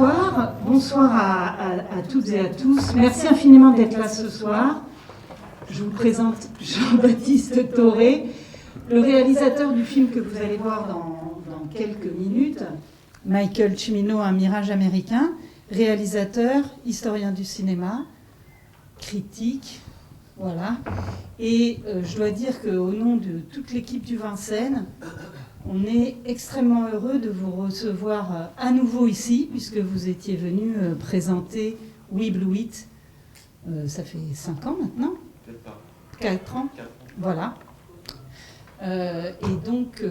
Bonsoir, bonsoir à toutes et à tous. Merci infiniment d'être là ce soir. Je vous présente Jean-Baptiste Thoré, le réalisateur du film que vous allez voir dans quelques minutes. Michael Cimino, Un mirage américain, réalisateur, historien du cinéma, critique, voilà. Et je dois dire qu'au nom de toute l'équipe du Vincennes, on est extrêmement heureux de vous recevoir à nouveau ici, puisque vous étiez venu présenter We Blew It. Ça fait 5 ans maintenant ? Peut-être pas. 4 ans ? 4 ans. Voilà. Et donc,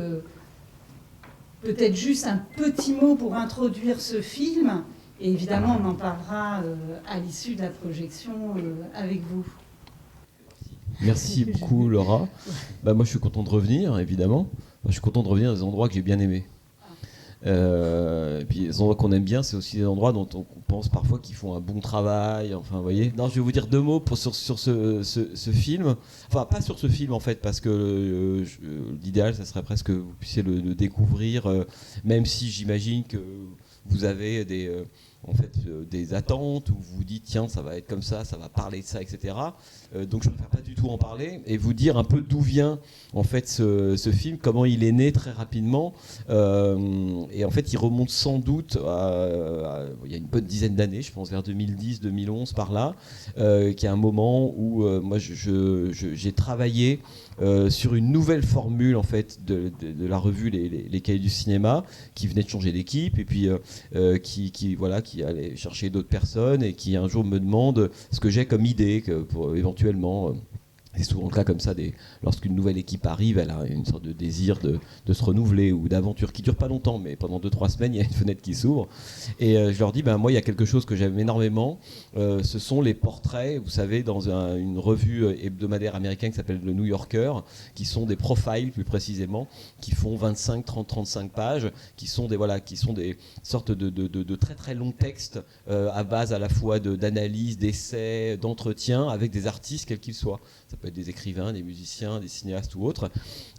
peut-être juste un petit mot pour introduire ce film. Et évidemment, on en parlera à l'issue de la projection avec vous. Merci beaucoup, Laura. Moi, je suis content de revenir, évidemment. Je suis content de revenir dans des endroits que j'ai bien aimés. Et puis les endroits qu'on aime bien, c'est aussi des endroits dont on pense parfois qu'ils font un bon travail. Enfin, vous voyez. Non, je vais vous dire 2 mots sur ce film. Enfin, pas sur ce film en fait, parce que l'idéal, ça serait presque que vous puissiez le découvrir, même si j'imagine que vous avez des attentes où vous vous dites tiens, ça va être comme ça va parler de ça, etc. Donc je ne préfère pas du tout en parler et vous dire un peu d'où vient en fait ce film, comment il est né très rapidement. Et en fait, il remonte sans doute il y a une bonne dizaine d'années, je pense vers 2010, 2011 par là, qui est un moment où moi j'ai travaillé sur une nouvelle formule en fait de la revue les Cahiers du cinéma, qui venait de changer d'équipe et puis qui allait chercher d'autres personnes et qui un jour me demande ce que j'ai comme idée pour éventuellement. C'est souvent le cas comme ça, lorsqu'une nouvelle équipe arrive, elle a une sorte de désir de se renouveler ou d'aventure qui ne dure pas longtemps, mais pendant 2-3 semaines, il y a une fenêtre qui s'ouvre. Et je leur dis, moi, il y a quelque chose que j'aime énormément, ce sont les portraits, vous savez, dans une revue hebdomadaire américaine qui s'appelle le New Yorker, qui sont des profiles, plus précisément, qui font 25, 30, 35 pages, qui sont des sortes de très très longs textes à base à la fois d'analyse, d'essais, d'entretien, avec des artistes, quels qu'ils soient. Ça peut être des écrivains, des musiciens, des cinéastes ou autres.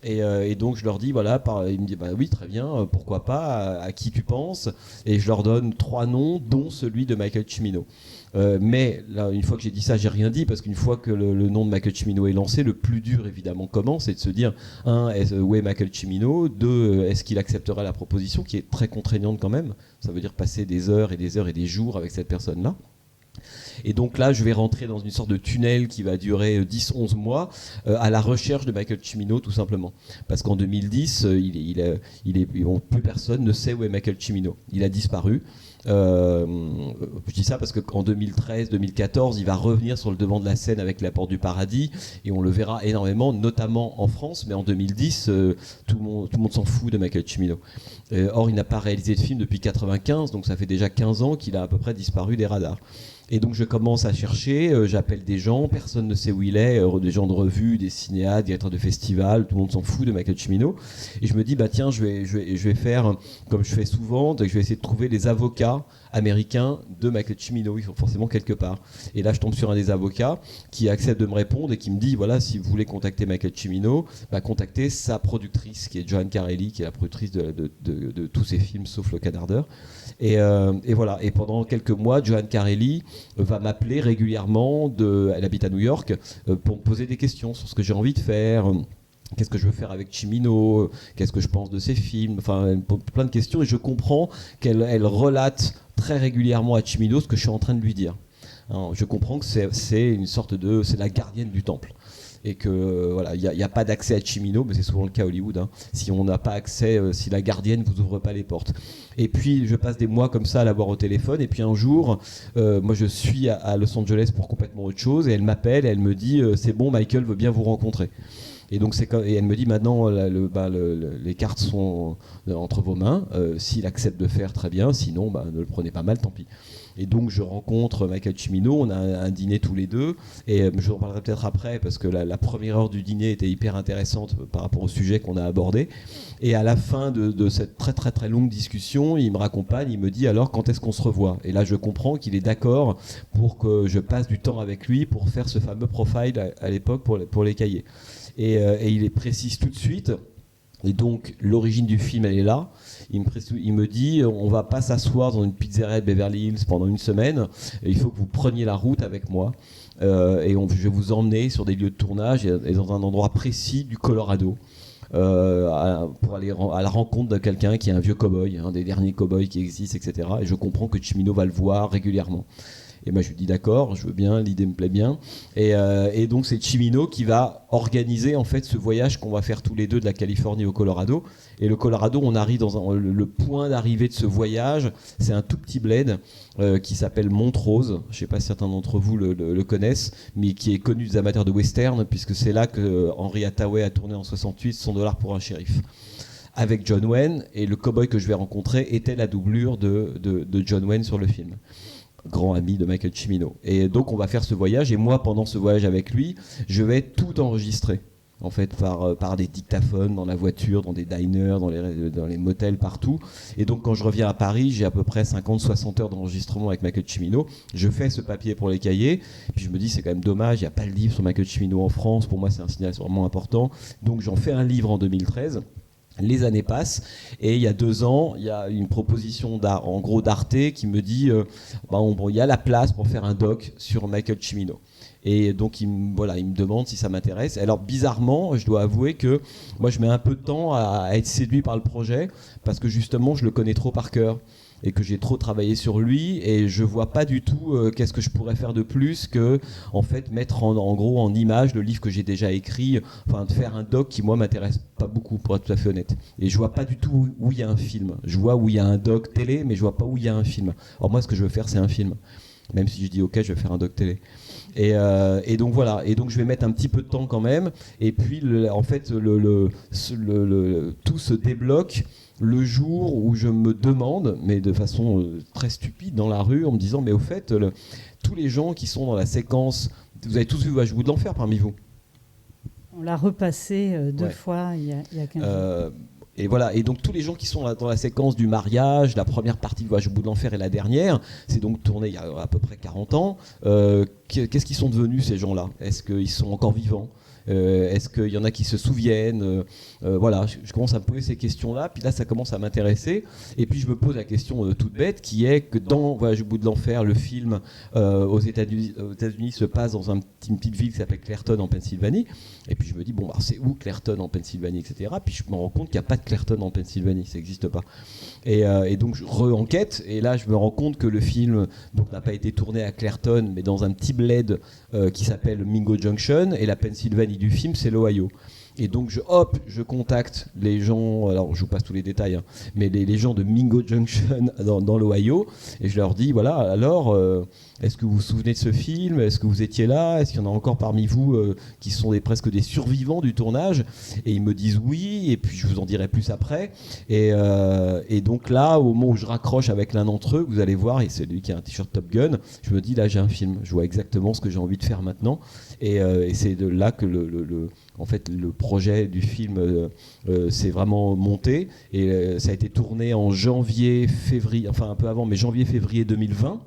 Et donc je leur dis, il me dit, oui, très bien, pourquoi pas, à qui tu penses ? Et je leur donne 3 noms, dont celui de Michael Cimino. Mais là, une fois que j'ai dit ça, j'ai rien dit, parce qu'une fois que le nom de Michael Cimino est lancé, le plus dur évidemment commence, c'est de se dire, où est Michael Cimino ? 2, est-ce qu'il acceptera la proposition, qui est très contraignante quand même ? Ça veut dire passer des heures et des heures et des jours avec cette personne-là. Et donc là, je vais rentrer dans une sorte de tunnel qui va durer 10-11 mois à la recherche de Michael Cimino, tout simplement. Parce qu'en 2010, plus personne ne sait où est Michael Cimino. Il a disparu. Je dis ça parce qu'en 2013-2014, il va revenir sur le devant de la scène avec La Porte du Paradis et on le verra énormément, notamment en France. Mais en 2010, tout le monde s'en fout de Michael Cimino. Or, il n'a pas réalisé de film depuis 1995, donc ça fait déjà 15 ans qu'il a à peu près disparu des radars. Et donc je commence à chercher, j'appelle des gens, personne ne sait où il est, des gens de revue, des cinéastes, directeurs de festivals, tout le monde s'en fout de Michael Cimino. Et je me dis, tiens, je vais faire comme je fais souvent, je vais essayer de trouver les avocats américains de Michael Cimino, ils sont forcément quelque part. Et là je tombe sur un des avocats qui accepte de me répondre et qui me dit, voilà, si vous voulez contacter Michael Cimino, contactez sa productrice, qui est Joanne Carelli, qui est la productrice de tous ses films, sauf Le Canardeur. Et voilà, et pendant quelques mois, Joanne Carelli va m'appeler régulièrement, elle habite à New York, pour me poser des questions sur ce que j'ai envie de faire, qu'est-ce que je veux faire avec Cimino, qu'est-ce que je pense de ses films, enfin plein de questions, et je comprends qu'elle relate très régulièrement à Cimino ce que je suis en train de lui dire. Alors, je comprends que c'est une sorte c'est la gardienne du temple. Et que voilà, il n'y a pas d'accès à Cimino, mais c'est souvent le cas à Hollywood. Si on n'a pas accès, si la gardienne vous ouvre pas les portes. Et puis je passe des mois comme ça à la voir au téléphone. Et puis un jour, moi je suis à Los Angeles pour complètement autre chose, et elle m'appelle et elle me dit c'est bon, Michael veut bien vous rencontrer. Et donc et elle me dit maintenant les cartes sont entre vos mains. S'il accepte de faire, très bien. Sinon, ne le prenez pas mal, tant pis. Et donc je rencontre Michael Cimino, on a un dîner tous les deux, et je vous en parlerai peut-être après parce que la première heure du dîner était hyper intéressante par rapport au sujet qu'on a abordé. Et à la fin de cette très très très longue discussion, il me raccompagne, il me dit alors quand est-ce qu'on se revoit ? Et là je comprends qu'il est d'accord pour que je passe du temps avec lui pour faire ce fameux profile à l'époque pour les cahiers. Et il précise tout de suite Et donc, l'origine du film, elle est là. Il me dit, on va pas s'asseoir dans une pizzeria de Beverly Hills pendant une semaine. Il faut que vous preniez la route avec moi. Je vais vous emmener sur des lieux de tournage et dans un endroit précis du Colorado. Pour aller à la rencontre de quelqu'un qui est un vieux cow-boy, un des derniers cow-boys qui existent, etc. Et je comprends que Cimino va le voir régulièrement. Et moi je lui dis d'accord, je veux bien, l'idée me plaît bien. Et donc c'est Cimino qui va organiser en fait ce voyage qu'on va faire tous les deux de la Californie au Colorado. Et le Colorado, on arrive dans le point d'arrivée de ce voyage, c'est un tout petit bled qui s'appelle Montrose. Je ne sais pas si certains d'entre vous le connaissent, mais qui est connu des amateurs de western, puisque c'est là que Henry Hathaway a tourné en 68 $100 pour un shérif. Avec John Wayne, et le cow-boy que je vais rencontrer était la doublure de John Wayne sur le film. Grand ami de Michael Cimino. Et donc on va faire ce voyage, et moi pendant ce voyage avec lui, je vais tout enregistrer en fait par des dictaphones dans la voiture, dans des diners, dans les motels, partout. Et donc quand je reviens à Paris, j'ai à peu près 50-60 heures d'enregistrement avec Michael Cimino. Je fais ce papier pour les cahiers, puis je me dis c'est quand même dommage, il n'y a pas le livre sur Michael Cimino en France. Pour moi c'est un signal vraiment important, donc j'en fais un livre en 2013. Les années passent, et il y a 2 ans, il y a une proposition en gros d'Arte qui me dit il y a la place pour faire un doc sur Michael Cimino. Et donc il me demande si ça m'intéresse. Alors bizarrement, je dois avouer que moi je mets un peu de temps à être séduit par le projet, parce que justement je le connais trop par cœur et que j'ai trop travaillé sur lui, et je vois pas du tout qu'est-ce que je pourrais faire de plus que en fait mettre en gros en image le livre que j'ai déjà écrit, enfin de faire un doc qui moi m'intéresse pas beaucoup, pour être tout à fait honnête. Et je vois pas du tout où il y a un film. Je vois où il y a un doc télé, mais je vois pas où il y a un film. Alors moi ce que je veux faire c'est un film, même si je dis ok je vais faire un doc télé. Et donc voilà, et donc je vais mettre un petit peu de temps quand même, et puis en fait tout se débloque le jour où je me demande, mais de façon très stupide dans la rue, en me disant mais au fait tous les gens qui sont dans la séquence, vous avez tous vu Voyage au bout de l'enfer parmi vous? On l'a repassé 2 fois il y a 15 jours. Et voilà, et donc tous les gens qui sont dans la séquence du mariage, la première partie de Voyage au bout de l'enfer et la dernière, c'est donc tourné il y a à peu près 40 ans. Qu'est-ce qu'ils sont devenus ces gens-là? Est-ce qu'ils sont encore vivants? Est-ce qu'il y en a qui se souviennent? Voilà, je commence à me poser ces questions-là, puis là ça commence à m'intéresser, et puis je me pose la question toute bête, qui est que dans Voyage au bout de l'enfer, le film aux États-Unis se passe dans une petite ville qui s'appelle Clairton en Pennsylvanie, et puis je me dis c'est où Clairton en Pennsylvanie, etc. Puis je me rends compte qu'il n'y a pas de Clairton en Pennsylvanie, ça n'existe pas. Et donc je re-enquête, et là je me rends compte que le film n'a pas été tourné à Clairton, mais dans un petit bled qui s'appelle Mingo Junction, et la Pennsylvanie du film c'est l'Ohio. Et donc je contacte les gens, alors je vous passe tous les détails, hein, mais les gens de Mingo Junction dans l'Ohio, et je leur dis voilà, alors est-ce que vous vous souvenez de ce film? Est-ce que vous étiez là? Est-ce qu'il y en a encore parmi vous qui sont presque des survivants du tournage? Et ils me disent oui, et puis je vous en dirai plus après. Et donc là, au moment où je raccroche avec l'un d'entre eux, vous allez voir, et c'est lui qui a un t-shirt Top Gun, je me dis là j'ai un film, je vois exactement ce que j'ai envie de faire maintenant, et c'est de là que en fait, le projet du film s'est vraiment monté, et ça a été tourné en janvier-février, enfin un peu avant, mais janvier-février 2020.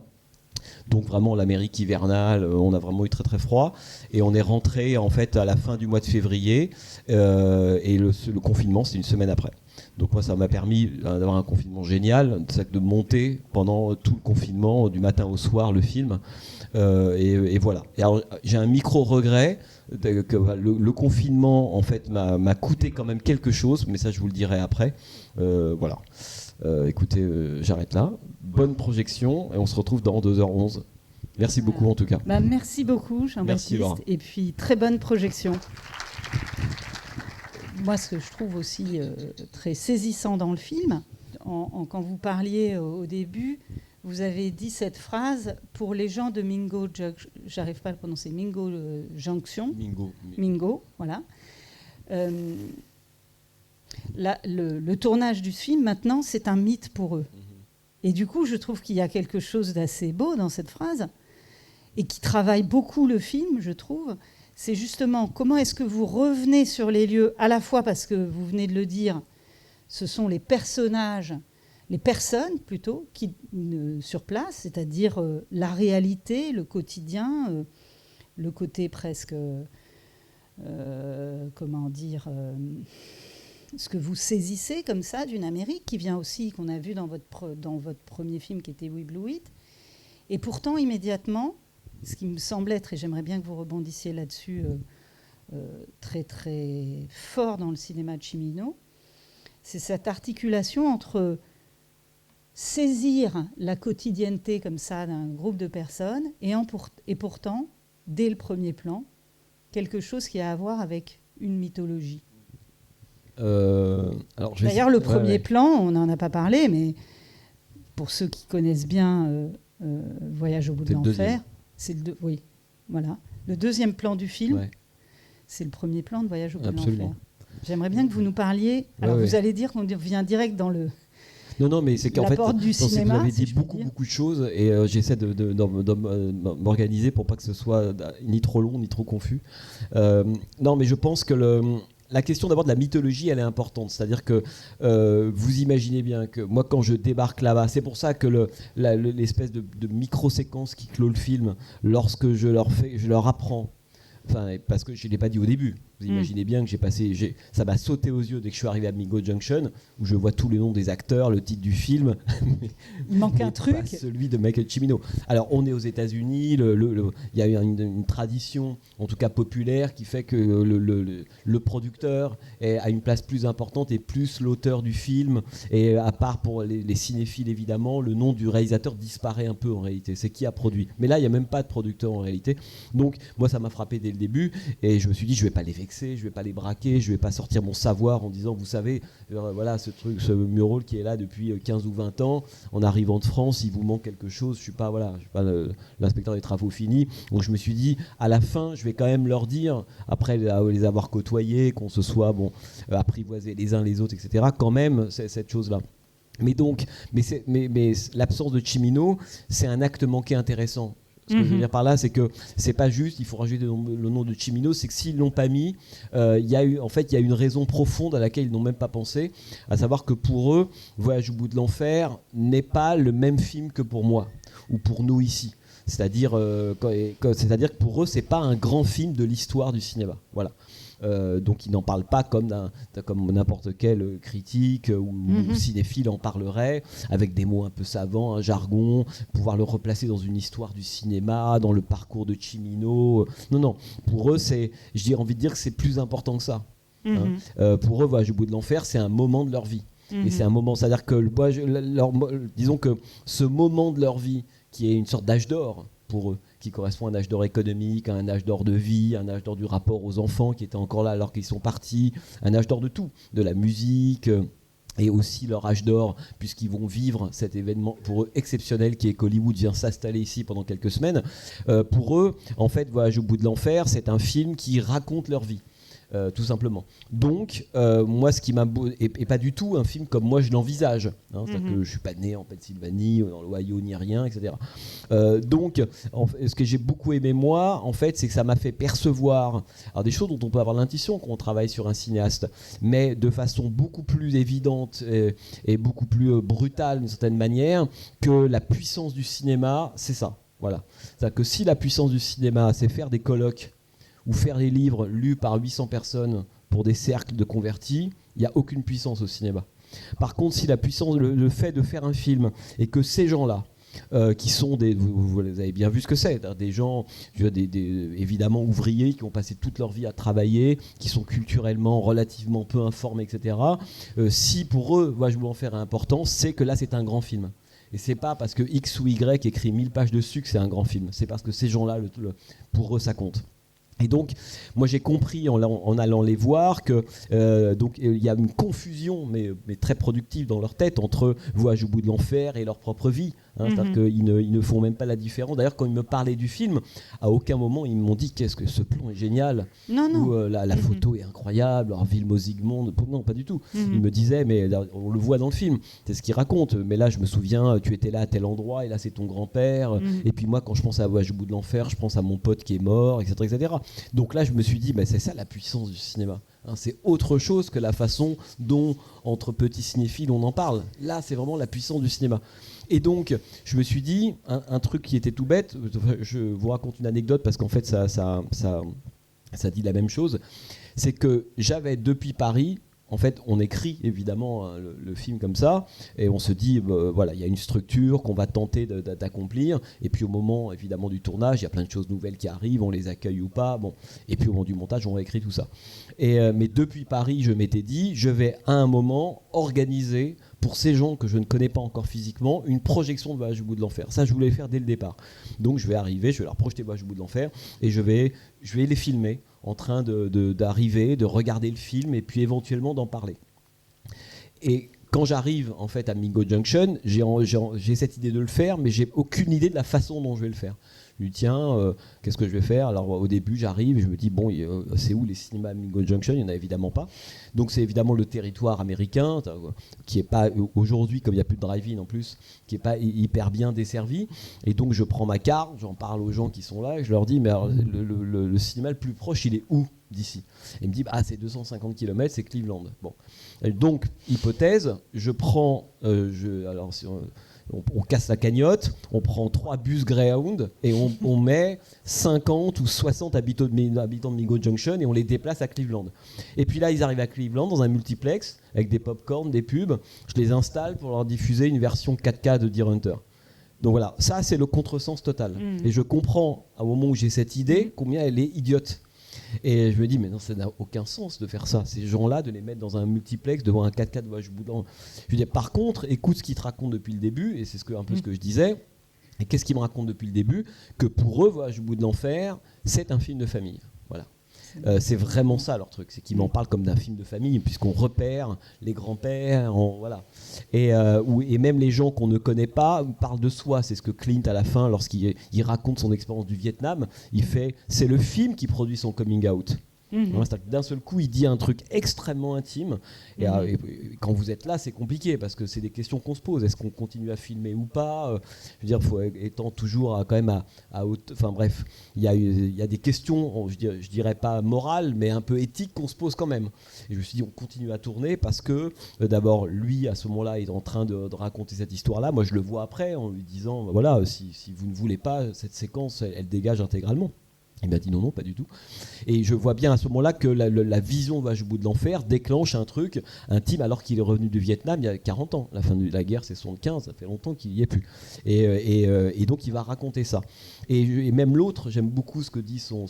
Donc vraiment l'Amérique hivernale, on a vraiment eu très très froid, et on est rentré en fait à la fin du mois de février, et le confinement c'est une semaine après. Donc moi ça m'a permis d'avoir un confinement génial, de monter pendant tout le confinement du matin au soir le film, et voilà. Et alors, j'ai un micro regret que le confinement en fait m'a coûté quand même quelque chose, mais ça je vous le dirai après. Voilà. Écoutez, j'arrête là. Bonne projection, et on se retrouve dans 2h11. Merci beaucoup en tout cas. Merci beaucoup Jean-Baptiste, et puis très bonne projection. Moi ce que je trouve aussi très saisissant dans le film, quand vous parliez au début, vous avez dit cette phrase pour les gens de Mingo, j'arrive pas à le prononcer, Mingo Junction. Mingo, voilà. Le tournage du film, maintenant, c'est un mythe pour eux. Et du coup, je trouve qu'il y a quelque chose d'assez beau dans cette phrase, et qui travaille beaucoup le film, je trouve. C'est justement comment est-ce que vous revenez sur les lieux, à la fois parce que vous venez de le dire, ce sont les personnages, les personnes plutôt, qui sur place, c'est-à-dire la réalité, le quotidien, le côté presque, comment dire, ce que vous saisissez comme ça d'une Amérique qui vient aussi, qu'on a vu dans votre premier film qui était We Blew It. Et pourtant, immédiatement, ce qui me semble être, et j'aimerais bien que vous rebondissiez là-dessus, très très fort dans le cinéma de Cimino, c'est cette articulation entre saisir la quotidienneté comme ça d'un groupe de personnes et pourtant, dès le premier plan, quelque chose qui a à voir avec une mythologie. D'ailleurs, le premier plan, on n'en a pas parlé, mais pour ceux qui connaissent bien Voyage au bout de l'enfer, c'est le deuxième plan du film, c'est le premier plan de Voyage au bout de l'enfer. J'aimerais bien que vous nous parliez. Alors, vous allez dire qu'on vient direct dans le... Non, mais c'est qu'en fait, cinéma, vous avez dit beaucoup de choses et j'essaie de m'organiser pour pas que ce soit ni trop long ni trop confus. Non, mais je pense que la question d'abord de la mythologie, elle est importante. C'est-à-dire que vous imaginez bien que moi, quand je débarque là-bas, c'est pour ça que l'espèce de micro-séquence qui clôt le film, lorsque je leur apprends, parce que je ne l'ai pas dit au début. Vous imaginez bien que ça m'a sauté aux yeux dès que je suis arrivé à Mingo Junction, où je vois tous les noms des acteurs, le titre du film. Il manque un truc. Celui de Michael Cimino. Alors, on est aux États-Unis. Il y a une tradition, en tout cas populaire, qui fait que le producteur a une place plus importante et plus l'auteur du film. Et à part pour les cinéphiles, évidemment, le nom du réalisateur disparaît un peu en réalité. C'est qui a produit. Mais là, il n'y a même pas de producteur en réalité. Donc, moi, ça m'a frappé dès le début. Et je me suis dit, je ne vais pas les vexer. Je ne vais pas les braquer, je ne vais pas sortir mon savoir en disant, vous savez, voilà ce Murol qui est là depuis 15 ou 20 ans, en arrivant de France, il vous manque quelque chose, je ne suis pas l'inspecteur des travaux finis. Donc je me suis dit, à la fin, je vais quand même leur dire, après les avoir côtoyés, qu'on se soit apprivoisés les uns les autres, etc., quand même, c'est cette chose-là. Mais l'absence de Cimino, c'est un acte manqué intéressant. Ce que je veux dire par là, c'est que c'est pas juste, il faut rajouter le nom de Cimino, c'est que s'ils l'ont pas mis, il y a une raison profonde à laquelle ils n'ont même pas pensé, à savoir que pour eux, Voyage au bout de l'enfer n'est pas le même film que pour moi, ou pour nous ici. C'est-à-dire que pour eux, c'est pas un grand film de l'histoire du cinéma. Voilà. Donc ils n'en parlent pas comme n'importe quel critique ou cinéphile en parlerait, avec des mots un peu savants, un jargon, pouvoir le replacer dans une histoire du cinéma, dans le parcours de Cimino. Non, pour eux, j'ai envie de dire que c'est plus important que ça. Pour eux, Voyage au bout de l'enfer, c'est un moment de leur vie. Et c'est un moment, c'est-à-dire que disons que ce moment de leur vie, qui est une sorte d'âge d'or pour eux, qui correspond à un âge d'or économique, à un âge d'or de vie, un âge d'or du rapport aux enfants qui étaient encore là alors qu'ils sont partis, un âge d'or de tout, de la musique, et aussi leur âge d'or, puisqu'ils vont vivre cet événement pour eux exceptionnel qui est qu'Hollywood vient s'installer ici pendant quelques semaines. Pour eux, en fait, Voyage au bout de l'enfer, c'est un film qui raconte leur vie. Tout simplement. Donc, moi, ce qui m'a et pas du tout un film comme moi je l'envisage. C'est-à-dire que je suis pas né en Pennsylvanie, dans l'Ohio, ni rien, etc. Donc, ce que j'ai beaucoup aimé moi, en fait, c'est que ça m'a fait percevoir des choses dont on peut avoir l'intuition quand on travaille sur un cinéaste, mais de façon beaucoup plus évidente et beaucoup plus brutale d'une certaine manière, que la puissance du cinéma, c'est ça. Voilà. C'est-à-dire que si la puissance du cinéma, c'est faire des colloques ou faire des livres lus par 800 personnes pour des cercles de convertis, il n'y a aucune puissance au cinéma. Par contre, si la puissance, le fait de faire un film, et que ces gens-là, qui sont vous avez bien vu ce que c'est, des gens évidemment ouvriers qui ont passé toute leur vie à travailler, qui sont culturellement relativement peu informés, etc. Si pour eux, je veux en faire important, c'est que là c'est un grand film. Et c'est pas parce que X ou Y écrit 1000 pages dessus que c'est un grand film. C'est parce que ces gens-là, pour eux, ça compte. Et donc, moi j'ai compris en allant les voir que donc il y a une confusion, mais très productive dans leur tête entre Voyage au bout de l'enfer et leur propre vie. C'est-à-dire qu'ils ne font même pas la différence. D'ailleurs, quand ils me parlaient du film, à aucun moment ils m'ont dit qu'est-ce que ce plan est génial, ou la photo est incroyable, Vilmos Zsigmond. Non, pas du tout. Ils me disaient, mais on le voit dans le film, c'est ce qu'ils racontent. Mais là, je me souviens, tu étais là à tel endroit, et là c'est ton grand-père. Et puis moi, quand je pense à Voyage au bout de l'enfer, je pense à mon pote qui est mort, etc., etc. Donc là, je me suis dit, c'est ça la puissance du cinéma. C'est autre chose que la façon dont, entre petits cinéphiles, on en parle. Là, c'est vraiment la puissance du cinéma. Et donc, je me suis dit, un truc qui était tout bête, je vous raconte une anecdote parce qu'en fait, ça dit la même chose, c'est que j'avais, depuis Paris, en fait, on écrit évidemment le film comme ça, et on se dit, voilà, il y a une structure qu'on va tenter d'accomplir, et puis au moment évidemment du tournage, il y a plein de choses nouvelles qui arrivent, on les accueille ou pas, bon, et puis au moment du montage, on réécrit tout ça. Mais depuis Paris, je m'étais dit, je vais à un moment organiser pour ces gens que je ne connais pas encore physiquement, une projection de Voyage au bout de l'enfer. Ça, je voulais le faire dès le départ. Donc je vais arriver, je vais leur projeter Voyage au bout de l'enfer, et je vais les filmer en train d'arriver, de regarder le film, et puis éventuellement d'en parler. Et quand j'arrive en fait à Mingo Junction, j'ai cette idée de le faire, mais j'ai aucune idée de la façon dont je vais le faire. Je lui dis tiens, qu'est-ce que je vais faire? Alors au début j'arrive, je me dis bon, c'est où les cinémas à Mingo Junction? Il n'y en a évidemment pas. Donc c'est évidemment le territoire américain, qui n'est pas aujourd'hui, comme il n'y a plus de drive-in en plus, qui n'est pas hyper bien desservi. Et donc je prends ma carte, j'en parle aux gens qui sont là, et je leur dis mais alors, le cinéma le plus proche, il est où d'ici? Et il me dit c'est 250 km, c'est Cleveland. Bon. Et donc hypothèse, je prends, on casse la cagnotte, on prend 3 bus Greyhound et on met 50 ou 60 habitants de Mingo Junction et on les déplace à Cleveland. Et puis là, ils arrivent à Cleveland dans un multiplex avec des pop-corn, des pubs. Je les installe pour leur diffuser une version 4K de Deer Hunter. Donc voilà, ça c'est le contresens total. Et je comprends, au moment où j'ai cette idée, combien elle est idiote. Et je me dis, mais non, ça n'a aucun sens de faire ça. Ces gens-là, de les mettre dans un multiplex devant un 4K de Voyage au bout de l'enfer. Je dis, par contre, écoute ce qu'ils te racontent depuis le début, et c'est un peu ce que je disais. Et qu'est-ce qu'ils me racontent depuis le début? Que pour eux, Voyage au bout de l'enfer, c'est un film de famille. Voilà. C'est vraiment ça leur truc, c'est qu'ils m'en parlent comme d'un film de famille, puisqu'on repère les grands-pères, voilà. Et même les gens qu'on ne connaît pas parlent de soi. C'est ce que Clint à la fin, lorsqu'il raconte son expérience du Vietnam, il fait, c'est le film qui produit son coming out. D'un seul coup, il dit un truc extrêmement intime. Et quand vous êtes là, c'est compliqué parce que c'est des questions qu'on se pose. Est-ce qu'on continue à filmer ou pas? Je veux dire, il faut étant toujours quand même à haute. Enfin bref, il y a des questions, je dirais pas morales, mais un peu éthiques qu'on se pose quand même. Et je me suis dit, on continue à tourner parce que d'abord, lui, à ce moment-là, il est en train de raconter cette histoire-là. Moi, je le vois après en lui disant, voilà, si vous ne voulez pas, cette séquence, elle dégage intégralement. Il m'a dit non, pas du tout. Et je vois bien à ce moment-là que la vision de Voyage au bout de l'enfer déclenche un truc intime alors qu'il est revenu du Vietnam il y a 40 ans. La fin de la guerre, c'est 75, ça fait longtemps qu'il n'y est plus. Et donc il va raconter ça. Et même l'autre, j'aime beaucoup ce que dit son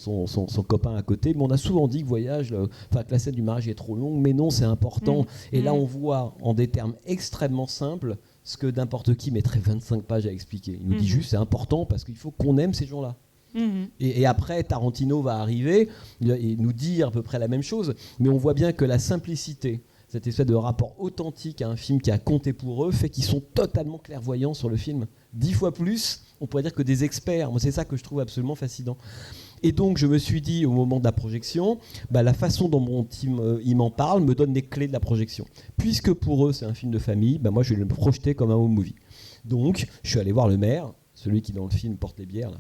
copain à côté, mais on a souvent dit que la scène du mariage est trop longue, mais non, c'est important. Et là, on voit en des termes extrêmement simples ce que n'importe qui mettrait 25 pages à expliquer. Il nous dit juste c'est important parce qu'il faut qu'on aime ces gens-là. Et après, Tarantino va arriver et nous dire à peu près la même chose, mais on voit bien que la simplicité, cette espèce de rapport authentique à un film qui a compté pour eux, fait qu'ils sont totalement clairvoyants sur le film. 10 fois plus, on pourrait dire, que des experts. Moi, c'est ça que je trouve absolument fascinant. Et donc, je me suis dit, au moment de la projection, la façon dont mon team il m'en parle me donne les clés de la projection. Puisque pour eux, c'est un film de famille, moi, je vais le projeter comme un home movie. Donc, je suis allé voir le maire, celui qui, dans le film, porte les bières, là.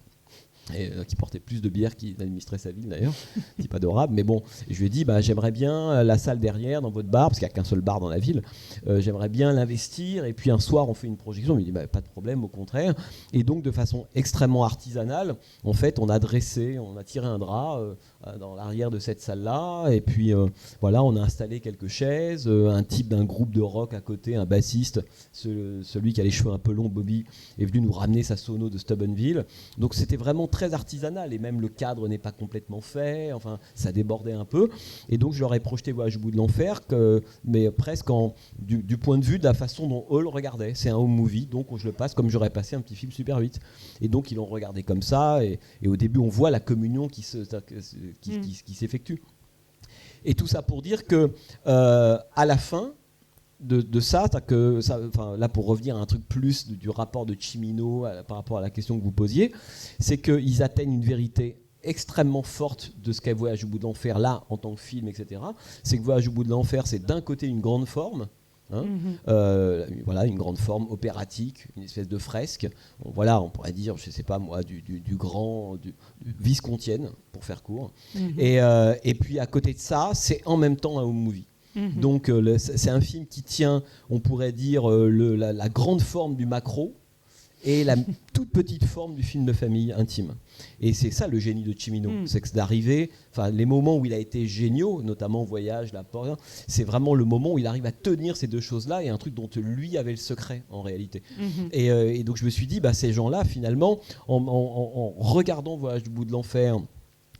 Et qui portait plus de bière qu'il administrait sa ville d'ailleurs, type adorable. Mais bon, je lui ai dit j'aimerais bien la salle derrière dans votre bar, parce qu'il n'y a qu'un seul bar dans la ville, j'aimerais bien l'investir, et puis un soir on fait une projection. Il m'a dit pas de problème, au contraire. Et donc de façon extrêmement artisanale, en fait on a tiré un drap dans l'arrière de cette salle-là, et puis voilà, on a installé quelques chaises, un type d'un groupe de rock à côté, un bassiste, celui qui a les cheveux un peu longs, Bobby, est venu nous ramener sa sono de Steubenville. Donc c'était vraiment très artisanal, et même le cadre n'est pas complètement fait, enfin ça débordait un peu, et donc je leur ai projeté Voyage au bout de l'enfer, mais presque du point de vue de la façon dont eux le regardaient. C'est un home movie, donc je le passe comme j'aurais passé un petit film Super 8, et donc ils l'ont regardé comme ça, et au début on voit la communion qui s'effectue. Et tout ça pour dire que à la fin de ça, là pour revenir à un truc plus du rapport de Cimino par rapport à la question que vous posiez, c'est qu'ils atteignent une vérité extrêmement forte de ce qu'est Voyage au bout de l'enfer là en tant que film, etc. C'est que Voyage au bout de l'enfer, c'est d'un côté une grande forme, voilà, une grande forme opératique, une espèce de fresque. Voilà, on pourrait dire, je sais pas moi, du Viscontienne pour faire court. Et puis à côté de ça, c'est en même temps un home movie. Donc c'est un film qui tient, on pourrait dire, la grande forme du macro, et la toute petite forme du film de famille intime. Et c'est ça le génie de Cimino, c'est que d'arriver, enfin les moments où il a été géniaux, notamment Voyage, La Porte, c'est vraiment le moment où il arrive à tenir ces deux choses-là et un truc dont lui avait le secret en réalité. Et donc je me suis dit, ces gens-là finalement, en regardant Voyage du bout de l'enfer,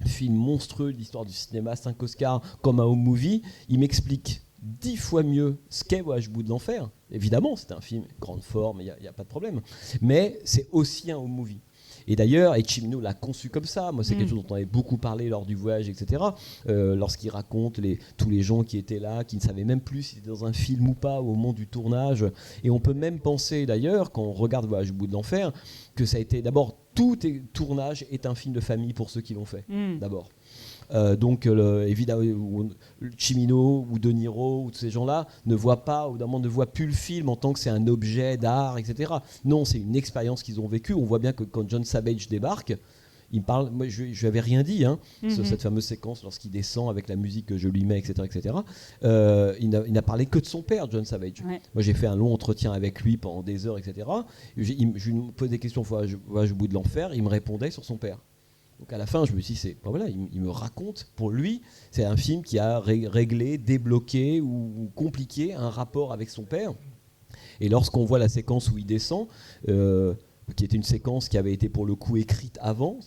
film monstrueux de l'histoire du cinéma, 5 Oscars, comme un home movie, il m'explique 10 fois mieux ce qu'est Voyage au bout de l'enfer. Évidemment, c'est un film grande forme, il n'y a pas de problème. Mais c'est aussi un home movie. Et d'ailleurs, Cimino l'a conçu comme ça. Moi, c'est quelque chose dont on avait beaucoup parlé lors du voyage, etc. Lorsqu'il raconte tous les gens qui étaient là, qui ne savaient même plus s'ils étaient dans un film ou pas au moment du tournage. Et on peut même penser, d'ailleurs, quand on regarde Voyage au bout de l'enfer, que ça a été d'abord, tournage est un film de famille pour ceux qui l'ont fait, d'abord. Donc évidemment Cimino ou De Niro ou tous ces gens-là ne voient pas, ou ne voient plus le film en tant que c'est un objet d'art, etc. Non, c'est une expérience qu'ils ont vécue. On voit bien que quand John Savage débarque, il me parle, moi je n'avais rien dit sur cette fameuse séquence lorsqu'il descend avec la musique que je lui mets, etc. Il n'a parlé que de son père, John Savage. Ouais. Moi j'ai fait un long entretien avec lui pendant des heures, etc. Je lui posais des questions Voyage au bout de l'enfer, il me répondait sur son père. Donc à la fin, je me suis dit, il me raconte, pour lui, c'est un film qui a réglé, débloqué ou compliqué un rapport avec son père. Et lorsqu'on voit la séquence où il descend, qui était une séquence qui avait été pour le coup écrite avant,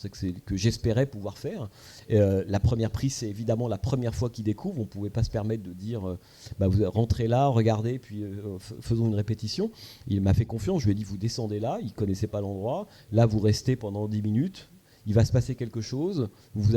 que j'espérais pouvoir faire. La première prise, c'est évidemment la première fois qu'il découvre. On ne pouvait pas se permettre de dire vous rentrez là, regardez, puis faisons une répétition. Il m'a fait confiance, je lui ai dit vous descendez là, il ne connaissait pas l'endroit, là vous restez pendant 10 minutes. Il va se passer quelque chose, vous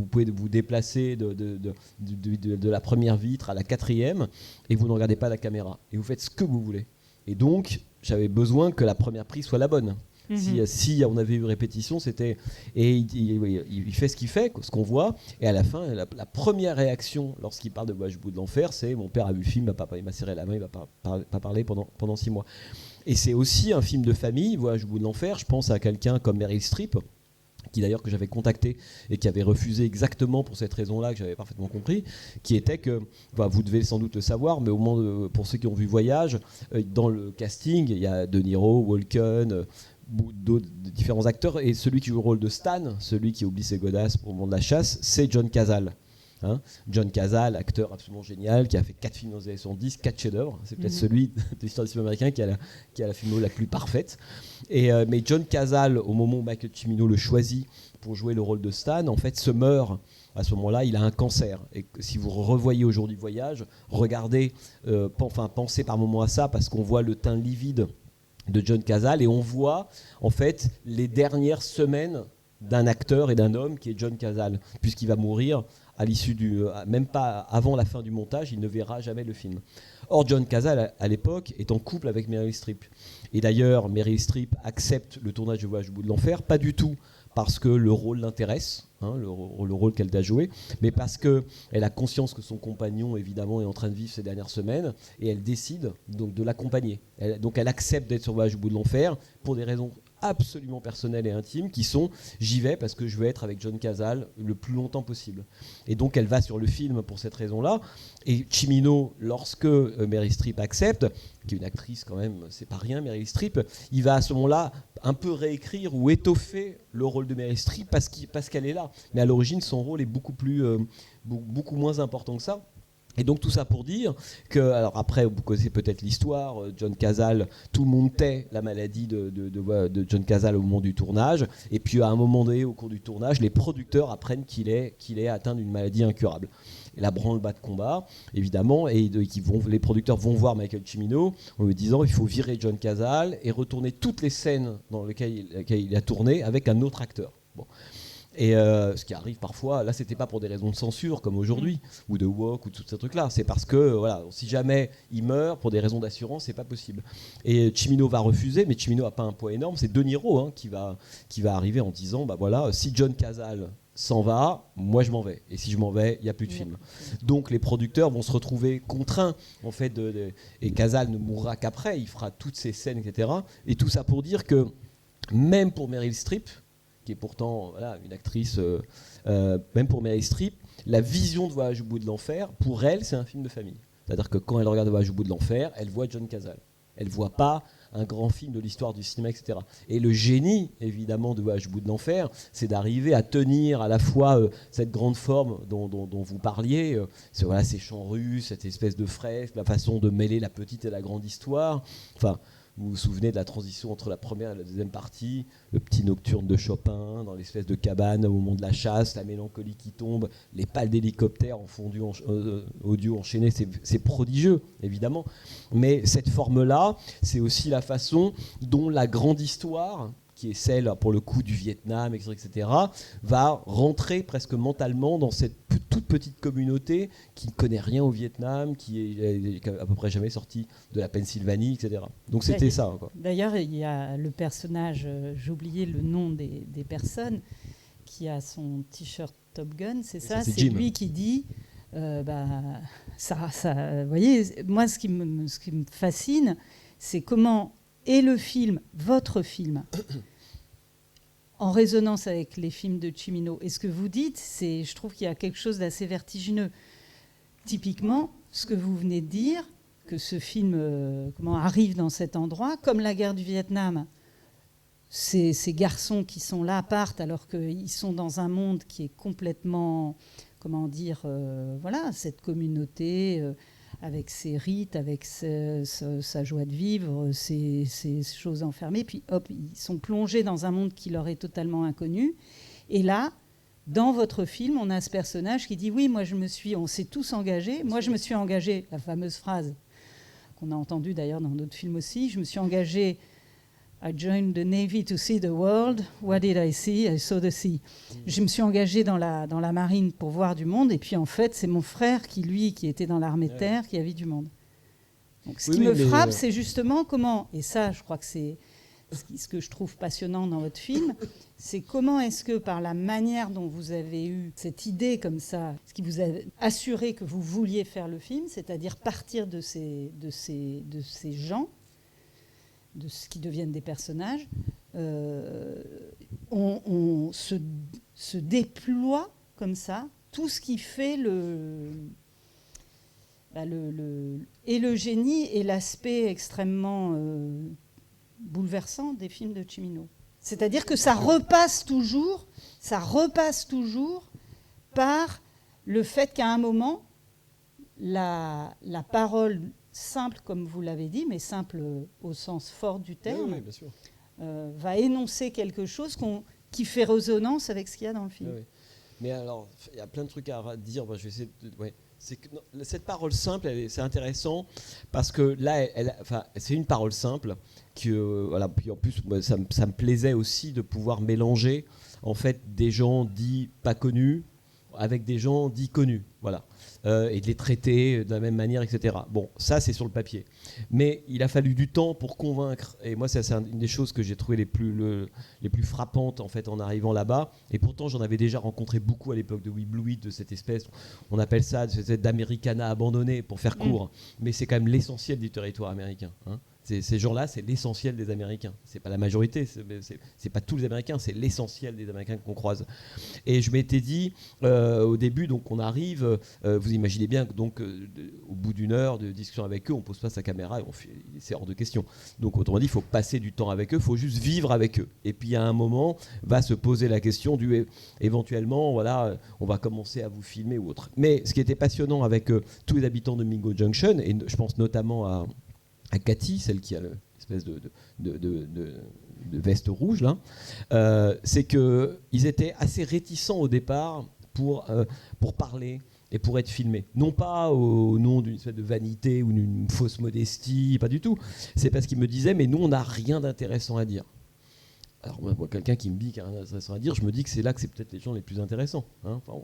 pouvez vous déplacer de la première vitre à la quatrième et vous ne regardez pas la caméra. Et vous faites ce que vous voulez. Et donc, j'avais besoin que la première prise soit la bonne. Si on avait eu répétition, c'était... Et il fait ce qu'il fait, ce qu'on voit. Et à la fin, la première réaction lorsqu'il parle de Voyage au bout de l'enfer, c'est « Mon père a vu le film, il m'a serré la main, il ne va pas parler pendant 6 mois. » Et c'est aussi un film de famille, Voyage au bout de l'enfer. Je pense à quelqu'un comme Meryl Streep, qui d'ailleurs que j'avais contacté et qui avait refusé exactement pour cette raison-là, que j'avais parfaitement compris, qui était que, vous devez sans doute le savoir, mais au moins pour ceux qui ont vu Voyage, dans le casting, il y a De Niro, Walken, d'autres différents acteurs, et celui qui joue le rôle de Stan, celui qui oublie ses godasses au moment de la chasse, c'est John Cazale. John Cazale, acteur absolument génial, qui a fait 4 films dans les années 70, 4 chefs-d'œuvre. C'est peut-être celui de l'histoire du cinéma américain qui a la filmo la plus parfaite. Mais John Cazale, au moment où Michael Cimino le choisit pour jouer le rôle de Stan, en fait, se meurt. À ce moment-là, il a un cancer. Et si vous revoyez aujourd'hui Voyage, regardez, pensez par moments à ça, parce qu'on voit le teint livide de John Cazale et on voit en fait les dernières semaines d'un acteur et d'un homme qui est John Cazale, puisqu'il va mourir à l'issue même pas avant la fin du montage, il ne verra jamais le film. Or, John Cazale, à l'époque, est en couple avec Meryl Streep. Et d'ailleurs, Meryl Streep accepte le tournage de Voyage au bout de l'enfer, pas du tout parce que le rôle l'intéresse, le rôle qu'elle doit jouer, mais parce qu'elle a conscience que son compagnon, évidemment, est en train de vivre ces dernières semaines, et elle décide donc de l'accompagner. Donc elle accepte d'être sur Voyage au bout de l'enfer pour des raisons absolument personnelles et intimes qui sont j'y vais parce que je veux être avec John Cazale le plus longtemps possible. Et donc elle va sur le film pour cette raison-là. Et Cimino, lorsque Meryl Streep accepte, qui est une actrice quand même, c'est pas rien Meryl Streep, il va à ce moment-là un peu réécrire ou étoffer le rôle de Meryl Streep parce qu'elle est là. Mais à l'origine, son rôle est beaucoup moins important que ça. Et donc tout ça pour dire que, alors après vous connaissez peut-être l'histoire, John Cazale, tout le monde tait la maladie de John Cazale au moment du tournage, et puis à un moment donné au cours du tournage, les producteurs apprennent qu'il est atteint d'une maladie incurable. Et la branle-bas de combat, évidemment, et les producteurs vont voir Michael Cimino en lui disant il faut virer John Cazale et retourner toutes les scènes dans lesquelles il a tourné avec un autre acteur. Bon. Et ce qui arrive parfois, là c'était pas pour des raisons de censure comme aujourd'hui, ou de woke ou tous ces trucs là, c'est parce que voilà, si jamais il meurt pour des raisons d'assurance, c'est pas possible. Et Cimino va refuser, mais Cimino a pas un poids énorme, c'est De Niro qui va arriver en disant voilà, si John Cazale s'en va, moi je m'en vais, et si je m'en vais, il n'y a plus de film. Donc les producteurs vont se retrouver contraints en fait et Cazale ne mourra qu'après, il fera toutes ces scènes, etc. Et tout ça pour dire que même pour Meryl Streep, qui est pourtant une actrice, même pour Meryl Streep, la vision de Voyage au bout de l'enfer, pour elle, c'est un film de famille. C'est-à-dire que quand elle regarde Voyage au bout de l'enfer, elle voit John Cazale. Elle ne voit pas un grand film de l'histoire du cinéma, etc. Et le génie, évidemment, de Voyage au bout de l'enfer, c'est d'arriver à tenir à la fois cette grande forme dont vous parliez, ces chants russes, cette espèce de fresque, la façon de mêler la petite et la grande histoire. Enfin, vous vous souvenez de la transition entre la première et la deuxième partie, le petit nocturne de Chopin dans l'espèce de cabane au moment de la chasse, la mélancolie qui tombe, les pales d'hélicoptères en fondu audio enchaîné, c'est prodigieux, évidemment. Mais cette forme-là, c'est aussi la façon dont la grande histoire, qui est celle, pour le coup, du Vietnam, etc., va rentrer presque mentalement dans cette toute petite communauté qui ne connaît rien au Vietnam, qui est à peu près jamais sortie de la Pennsylvanie, etc. Donc c'était ça, quoi. D'ailleurs, il y a le personnage, j'ai oublié le nom des personnes, qui a son t-shirt Top Gun, c'est ça, c'est lui qui dit... vous voyez, moi, ce qui me fascine, c'est comment est le film, votre film, en résonance avec les films de Cimino. Et ce que vous dites, je trouve qu'il y a quelque chose d'assez vertigineux. Typiquement, ce que vous venez de dire, que ce film arrive dans cet endroit, comme la guerre du Vietnam. Ces garçons qui sont là partent alors qu'ils sont dans un monde qui est complètement, cette communauté avec ses rites, avec sa joie de vivre, ses choses enfermées. Puis hop, ils sont plongés dans un monde qui leur est totalement inconnu. Et là, dans votre film, on a ce personnage qui dit « Oui, on s'est tous engagés. Moi, je me suis engagé, la fameuse phrase qu'on a entendue d'ailleurs dans d'autres films aussi, je me suis engagé... I joined the Navy to see the world. What did I see? I saw the sea. Je me suis engagée dans la marine pour voir du monde. Et puis, en fait, c'est mon frère qui était dans l'armée de terre, qui a vu du monde. Donc, ce qui me frappe, c'est justement comment... Et ça, je crois que c'est ce que je trouve passionnant dans votre film. C'est comment est-ce que, par la manière dont vous avez eu cette idée comme ça, ce qui vous a assuré que vous vouliez faire le film, c'est-à-dire partir de ces gens, de ce qui deviennent des personnages, on se déploie comme ça, tout ce qui fait le génie et l'aspect extrêmement bouleversant des films de Cimino. C'est-à-dire que ça repasse toujours par le fait qu'à un moment, la parole simple, comme vous l'avez dit, mais simple au sens fort du terme, oui, bien sûr. Va énoncer quelque chose qui fait résonance avec ce qu'il y a dans le film. Oui. Mais alors, il y a plein de trucs à dire. Moi, je vais essayer c'est que, cette parole simple, c'est intéressant parce que là, c'est une parole simple puis en plus, moi, ça me plaisait aussi de pouvoir mélanger en fait des gens dits pas connus avec des gens dits connus. Voilà. Et de les traiter de la même manière, etc. Bon, ça c'est sur le papier. Mais il a fallu du temps pour convaincre. Et moi, c'est une des choses que j'ai trouvées les plus frappantes en fait en arrivant là-bas. Et pourtant, j'en avais déjà rencontré beaucoup à l'époque de We Blue It, de cette espèce, on appelle ça d'Americana abandonné pour faire court. Mais c'est quand même l'essentiel du territoire américain. Hein. Ces gens-là, c'est l'essentiel des Américains. C'est pas la majorité, c'est pas tous les Américains, c'est l'essentiel des Américains qu'on croise. Et je m'étais dit au début, donc on arrive, vous imaginez bien que donc au bout d'une heure de discussion avec eux, on pose pas sa caméra et c'est hors de question. Donc autrement dit, il faut passer du temps avec eux, il faut juste vivre avec eux. Et puis à un moment, va se poser la question du éventuellement, voilà, on va commencer à vous filmer ou autre. Mais ce qui était passionnant avec tous les habitants de Mingo Junction, et je pense notamment à Cathy, celle qui a l'espèce de veste rouge là, c'est qu'ils étaient assez réticents au départ pour parler et pour être filmés. Non pas au nom d'une espèce de vanité ou d'une fausse modestie, pas du tout. C'est parce qu'ils me disaient, mais nous on n'a rien d'intéressant à dire. Alors moi, quelqu'un qui me dit qu'il n'y a rien d'intéressant à dire, je me dis que c'est là que c'est peut-être les gens les plus intéressants. Hein, enfin,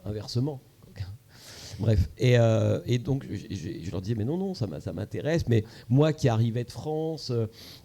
inversement. Bref, et donc je leur disais mais non, ça m'intéresse, mais moi qui arrivais de France,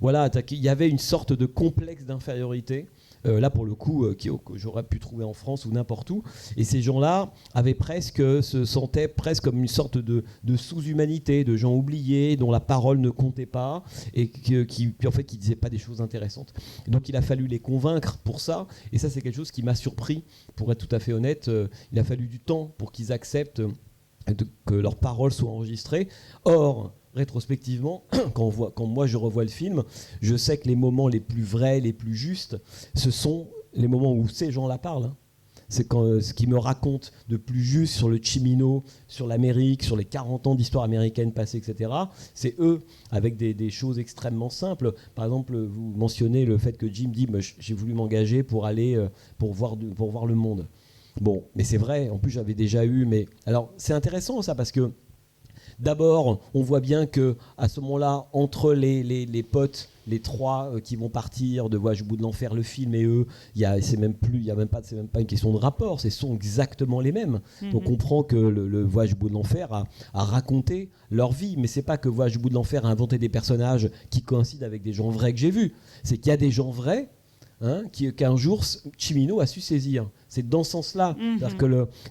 voilà, il y avait une sorte de complexe d'infériorité, là pour le coup, que j'aurais pu trouver en France ou n'importe où, et ces gens-là se sentaient presque comme une sorte de sous-humanité, de gens oubliés, dont la parole ne comptait pas, et qui en fait qui disaient pas des choses intéressantes. Donc il a fallu les convaincre pour ça, et ça c'est quelque chose qui m'a surpris, pour être tout à fait honnête, il a fallu du temps pour qu'ils acceptent que leurs paroles soient enregistrées. Or, rétrospectivement, quand moi je revois le film, je sais que les moments les plus vrais, les plus justes, ce sont les moments où ces gens-là parlent. C'est quand ce qu'ils me racontent de plus juste sur le Cimino, sur l'Amérique, sur les 40 ans d'histoire américaine passée, etc. C'est eux, avec des choses extrêmement simples. Par exemple, vous mentionnez le fait que Jim dit j'ai voulu m'engager pour aller pour voir le monde. Bon, mais c'est vrai, en plus j'avais déjà eu. Mais alors c'est intéressant ça parce que d'abord, on voit bien que à ce moment-là, entre les potes, les trois qui vont partir de Voyage au bout de l'enfer, le film et eux, c'est même pas une question de rapport, ce sont exactement les mêmes. Donc on comprend que le Voyage au bout de l'enfer a raconté leur vie, mais c'est pas que Voyage au bout de l'enfer a inventé des personnages qui coïncident avec des gens vrais que j'ai vus. C'est qu'il y a des gens vrais. Qu'un jour Cimino a su saisir. C'est dans ce sens-là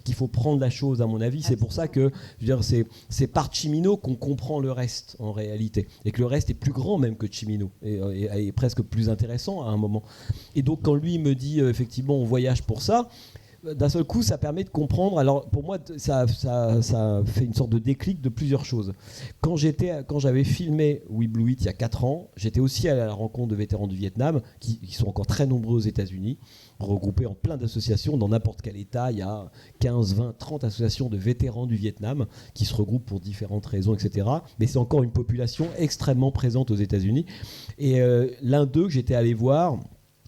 qu'il faut prendre la chose, à mon avis. C'est pour ça que c'est par Cimino qu'on comprend le reste en réalité, et que le reste est plus grand même que Cimino et presque plus intéressant à un moment. Et donc quand lui me dit effectivement on voyage pour ça, d'un seul coup, ça permet de comprendre. Alors, pour moi, ça fait une sorte de déclic de plusieurs choses. Quand j'avais filmé We Blew It il y a 4 ans, j'étais aussi à la rencontre de vétérans du Vietnam, qui sont encore très nombreux aux États-Unis, regroupés en plein d'associations. Dans n'importe quel État, il y a 15, 20, 30 associations de vétérans du Vietnam qui se regroupent pour différentes raisons, etc. Mais c'est encore une population extrêmement présente aux États-Unis. Et l'un d'eux que j'étais allé voir,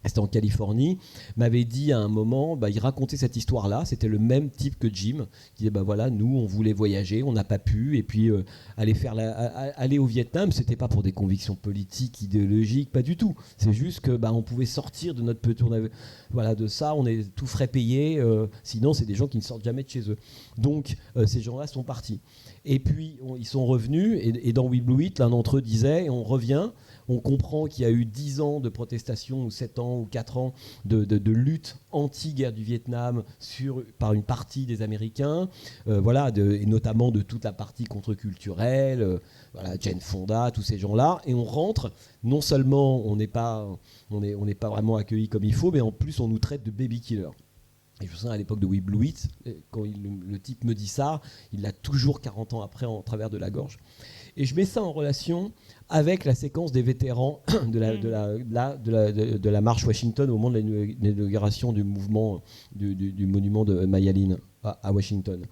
c'était en Californie, m'avait dit à un moment, il racontait cette histoire-là, c'était le même type que Jim, qui disait, voilà, nous, on voulait voyager, on n'a pas pu, et puis aller au Vietnam, c'était pas pour des convictions politiques, idéologiques, pas du tout. C'est juste que on pouvait sortir de notre petit... de ça, on est tout frais payé, sinon c'est des gens qui ne sortent jamais de chez eux. Donc, ces gens-là sont partis. Et puis, ils sont revenus, et dans We Blew It, l'un d'entre eux disait, on revient, on comprend qu'il y a eu 10 ans de protestation, ou 7 ans, ou 4 ans de lutte anti-guerre du Vietnam par une partie des Américains, et notamment de toute la partie contre-culturelle, Jane Fonda, tous ces gens-là, et on rentre, non seulement on n'est pas vraiment accueillis comme il faut, mais en plus on nous traite de baby killer. Et je me souviens à l'époque de We Blew It, quand le type me dit ça, il l'a toujours 40 ans après en travers de la gorge. Et je mets ça en relation avec la séquence des vétérans de la marche Washington au moment de l'inauguration du mouvement du monument de Mayalin à Washington.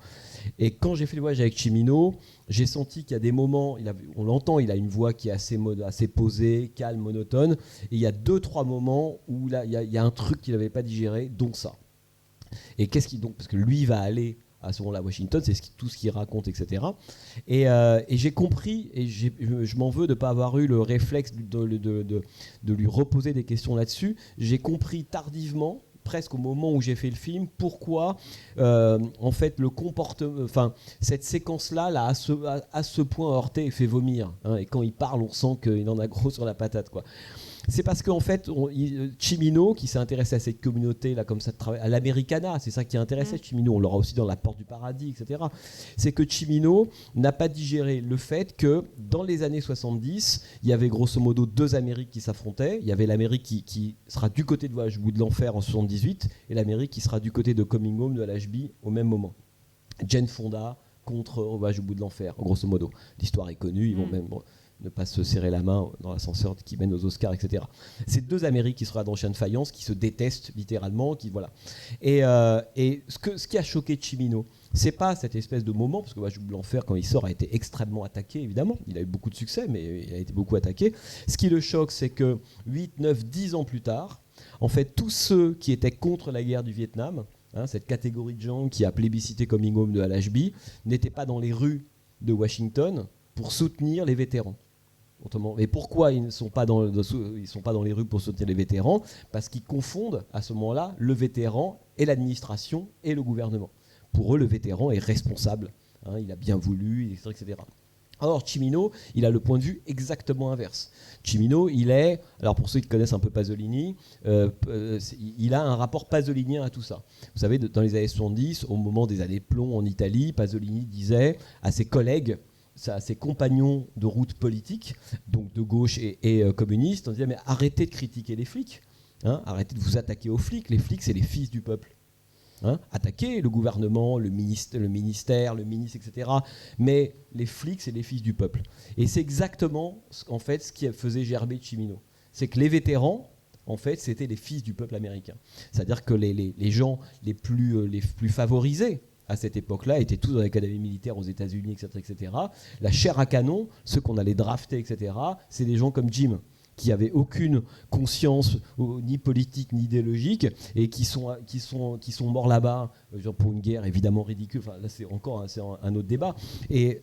Et quand j'ai fait le voyage avec Cimino, j'ai senti qu'il y a des moments, on l'entend, il a une voix qui est assez posée, calme, monotone, et il y a 2-3 moments où là, il y a un truc qu'il n'avait pas digéré, donc ça. Et parce que lui va aller à ce moment-là à Washington, c'est tout ce qu'il raconte, etc. Et j'ai compris, et je m'en veux de ne pas avoir eu le réflexe de lui reposer des questions là-dessus. J'ai compris tardivement, presque au moment où j'ai fait le film, pourquoi en fait le comportement, cette séquence-là l'a à ce point heurté et fait vomir. Et quand il parle, on sent qu'il en a gros sur la patate, quoi. C'est parce qu'en fait, Cimino, qui s'est intéressé à cette communauté, là, comme ça, à l'Americana, c'est ça qui intéressait Cimino, on l'aura aussi dans La Porte du Paradis, etc. C'est que Cimino n'a pas digéré le fait que dans les années 70, il y avait grosso modo 2 Amériques qui s'affrontaient. Il y avait l'Amérique qui sera du côté de Voyage au bout de l'enfer en 78, et l'Amérique qui sera du côté de Coming Home de l'HB au même moment. Jane Fonda contre Voyage au bout de l'enfer, grosso modo. L'histoire est connue, ils vont même... ne pas se serrer la main dans l'ascenseur qui mène aux Oscars, etc. C'est 2 Amériques qui sera dans Chien de faïence, qui se détestent littéralement, Et ce qui a choqué Cimino, c'est pas cette espèce de moment, parce que Voyage au bout de l'enfer, quand il sort, a été extrêmement attaqué, évidemment. Il a eu beaucoup de succès, mais il a été beaucoup attaqué. Ce qui le choque, c'est que 8, 9, 10 ans plus tard, en fait, tous ceux qui étaient contre la guerre du Vietnam, cette catégorie de gens qui a plébiscité Coming Home de Al-Ashby, n'étaient pas dans les rues de Washington pour soutenir les vétérans. Mais pourquoi ils ne sont pas dans les rues pour soutenir les vétérans ? Parce qu'ils confondent à ce moment-là le vétéran et l'administration et le gouvernement. Pour eux, le vétéran est responsable. Il a bien voulu, etc. Or, Cimino, il a le point de vue exactement inverse. Cimino, alors pour ceux qui connaissent un peu Pasolini, il a un rapport pasolinien à tout ça. Vous savez, dans les années 70, au moment des années plomb en Italie, Pasolini disait à ses collègues, à ses compagnons de route politique, donc de gauche et communistes, on disait mais arrêtez de critiquer les flics, arrêtez de vous attaquer aux flics, les flics c'est les fils du peuple. attaquer le gouvernement, le ministre, etc. Mais les flics, c'est les fils du peuple. Et c'est exactement en fait ce qui faisait gerber Cimino. C'est que les vétérans, en fait, c'était les fils du peuple américain. C'est-à-dire que les gens les plus favorisés à cette époque-là étaient tous dans l'académie militaire aux États-Unis, etc. La chair à canon, ceux qu'on allait drafter, etc., c'est des gens comme Jim, qui n'avaient aucune conscience ni politique ni idéologique et qui sont morts là-bas pour une guerre évidemment ridicule. Enfin, là, c'est encore un autre débat. Et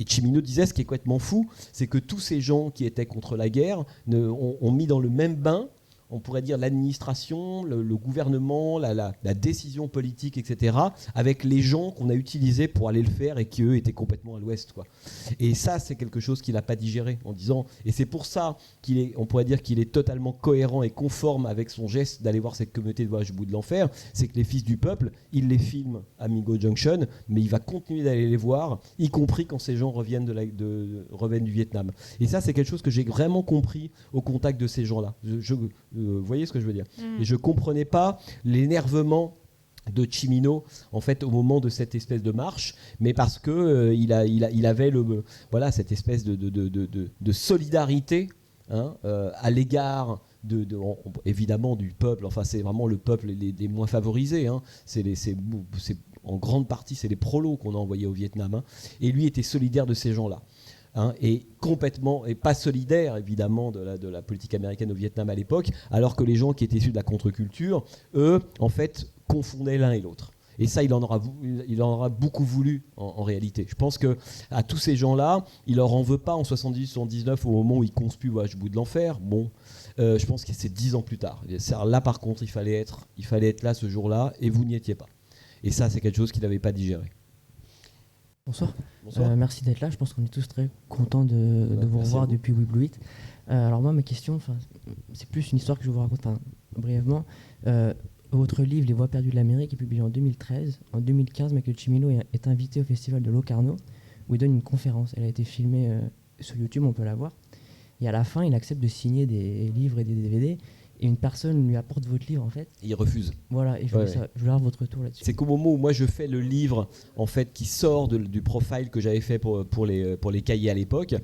Cimino disait, ce qui est complètement fou, c'est que tous ces gens qui étaient contre la guerre ont mis dans le même bain, on pourrait dire, l'administration, le gouvernement, la décision politique, etc., avec les gens qu'on a utilisés pour aller le faire et qui, eux, étaient complètement à l'ouest, quoi. Et ça, c'est quelque chose qu'il n'a pas digéré, en disant... Et c'est pour ça on pourrait dire qu'il est totalement cohérent et conforme avec son geste d'aller voir cette communauté de voyage au bout de l'enfer, c'est que les fils du peuple, il les filme à Mingo Junction, mais il va continuer d'aller les voir, y compris quand ces gens reviennent du Vietnam. Et ça, c'est quelque chose que j'ai vraiment compris au contact de ces gens-là. Vous voyez ce que je veux dire ? Et je ne comprenais pas l'énervement de Cimino en fait au moment de cette espèce de marche, mais parce que il avait cette espèce de solidarité à l'égard évidemment du peuple. Enfin, c'est vraiment le peuple des moins favorisés. C'est en grande partie c'est les prolos qu'on a envoyés au Vietnam. Et lui était solidaire de ces gens-là. Et complètement, et pas solidaire évidemment de la politique américaine au Vietnam à l'époque, alors que les gens qui étaient issus de la contre-culture, eux, en fait, confondaient l'un et l'autre. Et ça, il en aura beaucoup voulu en réalité. Je pense que à tous ces gens-là, il leur en veut pas en 78-79 au moment où ils conspuent Voyage au bout de l'enfer. Bon, je pense que c'est 10 ans plus tard. Là, par contre, il fallait être là ce jour-là, et vous n'y étiez pas. Et ça, c'est quelque chose qu'il n'avait pas digéré. Bonsoir. Bonsoir. Merci d'être là. Je pense qu'on est tous très contents de vous revoir depuis We Blew It. Alors moi, ma question, c'est plus une histoire que je vous raconte brièvement. Votre livre, Les Voix perdues de l'Amérique, est publié en 2013. En 2015, Michael Cimino est invité au festival de Locarno, où il donne une conférence. Elle a été filmée sur YouTube, on peut la voir. Et à la fin, il accepte de signer des livres et des DVD. Et une personne lui apporte votre livre, en fait. Il refuse. Voilà, et je voulais avoir votre retour là-dessus. C'est qu'au moment où moi je fais le livre, en fait, qui sort du profile que j'avais fait pour les cahiers à l'époque,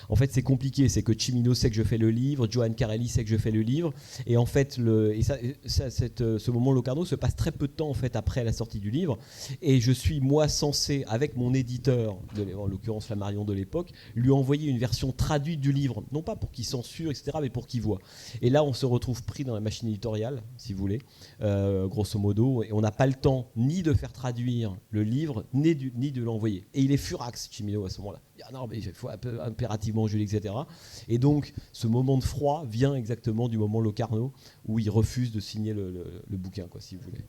en fait, c'est compliqué. C'est que Cimino sait que je fais le livre, Johan Carelli sait que je fais le livre, et en fait, ce moment Locarno se passe très peu de temps en fait après la sortie du livre, et je suis moi censé, avec mon éditeur, en l'occurrence Flammarion de l'époque, lui envoyer une version traduite du livre, non pas pour qu'il censure, etc., mais pour qu'il voit. Et là, on se retrouve pris dans la machine éditoriale, si vous voulez, grosso modo, et on n'a pas le temps ni de faire traduire le livre, ni de l'envoyer. Et il est furax, Cimino, à ce moment-là. Il dit, ah non, mais il faut impérativement Julie, etc. Et donc, ce moment de froid vient exactement du moment Locarno, où il refuse de signer le bouquin, quoi, si vous voulez.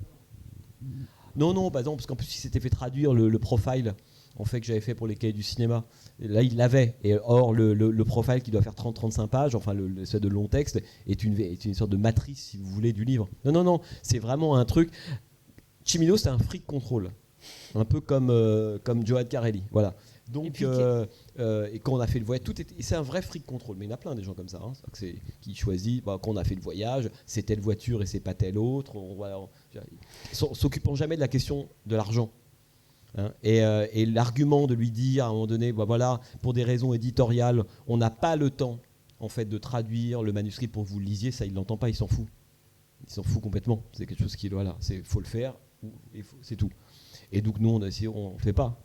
Non, par exemple, parce qu'en plus, il s'était fait traduire le profile en fait, que j'avais fait pour les cahiers du cinéma. Et là, il l'avait. Et or, le profile qui doit faire 30-35 pages, enfin, ce de long texte, est une sorte de matrice, si vous voulez, du livre. Non, c'est vraiment un truc... Cimino, c'est un freak control. Un peu comme Johan Carelli. Voilà. Donc, et quand on a fait le voyage, c'est un vrai freak control. Mais il y en a plein des gens comme ça, qui choisissent. Quand on a fait le voyage, c'est telle voiture et c'est pas telle autre. S'occupant jamais de la question de l'argent. Et l'argument de lui dire à un moment donné, voilà, pour des raisons éditoriales, on n'a pas le temps en fait de traduire le manuscrit pour que vous le lisiez, ça il l'entend pas, il s'en fout. Il s'en fout complètement. C'est quelque chose qui faut le faire, c'est tout. Et donc nous on ne fait pas.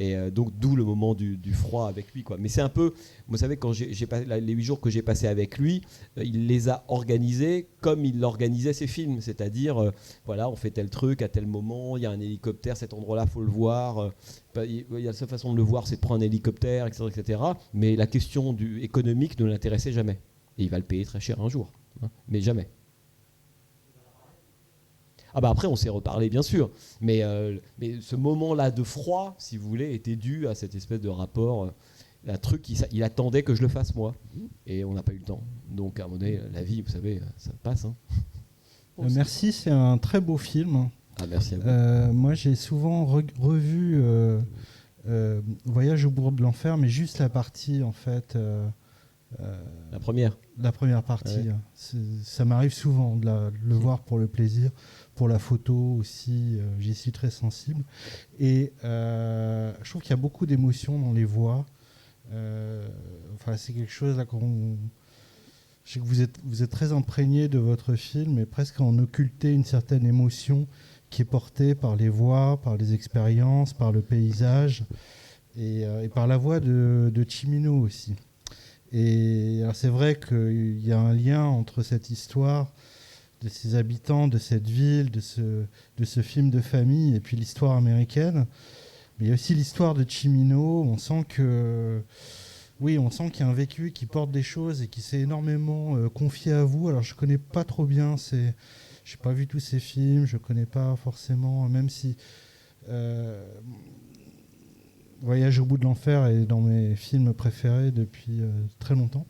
Et donc d'où le moment du froid avec lui, quoi. Mais c'est un peu, vous savez, quand les 8 jours que j'ai passés avec lui, il les a organisés comme il organisait ses films, c'est-à-dire voilà, on fait tel truc à tel moment, il y a un hélicoptère, cet endroit-là, faut le voir. Il y a la seule façon de le voir, c'est de prendre un hélicoptère, etc. Mais la question économique ne l'intéressait jamais. Et il va le payer très cher un jour, mais jamais. Ah bah après on s'est reparlé bien sûr, mais ce moment-là de froid, si vous voulez, était dû à cette espèce de rapport, un truc il attendait que je le fasse moi, et on n'a pas eu le temps. Donc à un moment donné, la vie, vous savez, ça passe. Merci, c'est un très beau film. Ah merci à vous. Moi j'ai souvent revu Voyage au bout de l'enfer, mais juste la partie en fait La première. La première partie. Ouais. Ça m'arrive souvent de le voir pour le plaisir, pour la photo aussi. J'y suis très sensible. Et je trouve qu'il y a beaucoup d'émotions dans les voix. C'est quelque chose là je sais que vous êtes très imprégné de votre film et presque en occulter une certaine émotion qui est portée par les voix, par les expériences, par le paysage et par la voix de Cimino aussi. Et alors c'est vrai qu'il y a un lien entre cette histoire de ces habitants, de cette ville, de ce film de famille et puis l'histoire américaine. Mais il y a aussi l'histoire de Cimino. On sent qu'il y a un vécu qui porte des choses et qui s'est énormément confié à vous. Alors je connais pas trop bien, j'ai pas vu tous ces films, je connais pas forcément, même si Voyage au bout de l'enfer est dans mes films préférés depuis très longtemps.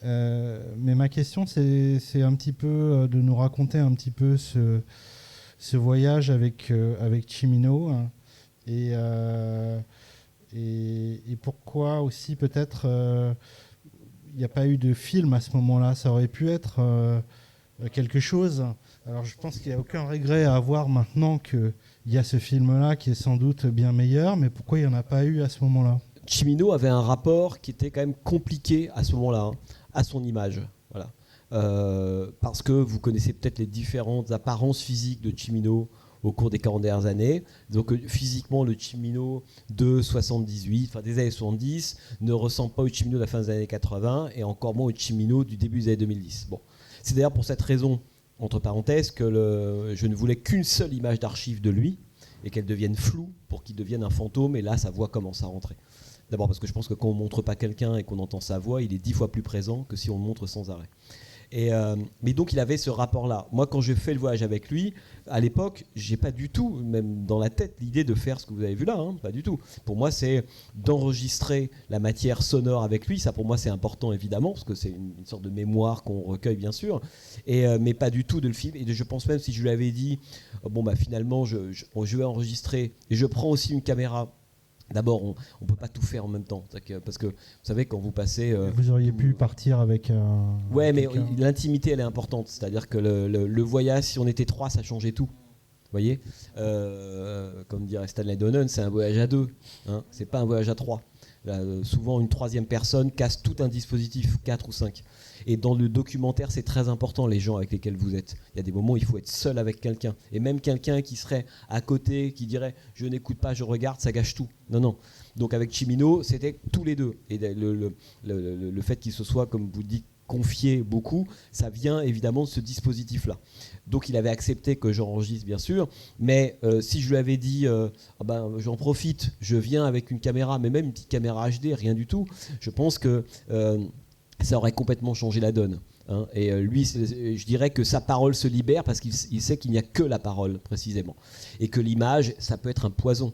Mais ma question, c'est un petit peu de nous raconter un petit peu ce voyage avec Cimino, hein, et pourquoi aussi peut-être il n'y a pas eu de film à ce moment-là. Ça aurait pu être quelque chose. Alors je pense qu'il n'y a aucun regret à avoir maintenant qu'il y a ce film-là qui est sans doute bien meilleur, mais pourquoi il n'y en a pas eu à ce moment-là ? Cimino avait un rapport qui était quand même compliqué à ce moment-là, hein, à son image. Voilà. Parce que vous connaissez peut-être les différentes apparences physiques de Cimino au cours des 40 dernières années. Donc physiquement, le Cimino de 78, des années 70, ne ressemble pas au Cimino de la fin des années 80 et encore moins au Cimino du début des années 2010. Bon. C'est d'ailleurs pour cette raison, entre parenthèses, que je ne voulais qu'une seule image d'archive de lui et qu'elle devienne floue pour qu'il devienne un fantôme, et là sa voix commence à rentrer. D'abord parce que je pense que quand on ne montre pas quelqu'un et qu'on entend sa voix, il est 10 fois plus présent que si on le montre sans arrêt. Mais donc il avait ce rapport-là. Moi, quand j'ai fait le voyage avec lui, à l'époque, j'ai pas du tout, même dans la tête, l'idée de faire ce que vous avez vu là, hein, pas du tout. Pour moi, c'est d'enregistrer la matière sonore avec lui. Ça, pour moi, c'est important, évidemment, parce que c'est une sorte de mémoire qu'on recueille, bien sûr. Mais pas du tout de le filmer. Et je pense même, si je lui avais dit, finalement, je vais enregistrer, et je prends aussi une caméra. D'abord, on ne peut pas tout faire en même temps. Parce que, vous savez, quand vous passez... vous auriez pu partir avec un... Ouais, mais l'intimité, elle est importante. C'est-à-dire que le voyage, si on était 3, ça changeait tout. Vous voyez, comme dirait Stanley Donen, c'est un voyage à 2. Hein, c'est pas un voyage à 3. Là, souvent, une troisième personne casse tout un dispositif, 4 ou 5. Et dans le documentaire, c'est très important, les gens avec lesquels vous êtes. Il y a des moments où il faut être seul avec quelqu'un. Et même quelqu'un qui serait à côté, qui dirait « je n'écoute pas, je regarde », ça gâche tout. Non. Donc avec Cimino, c'était tous les deux. Et le fait qu'il se soit, comme vous dites, confié beaucoup, ça vient évidemment de ce dispositif-là. Donc il avait accepté que j'enregistre, bien sûr, mais si je lui avais dit j'en profite, je viens avec une caméra, mais même une petite caméra HD, rien du tout, je pense que ça aurait complètement changé la donne. Hein. Et lui, je dirais que sa parole se libère parce qu'il sait qu'il n'y a que la parole, précisément. Et que l'image, ça peut être un poison.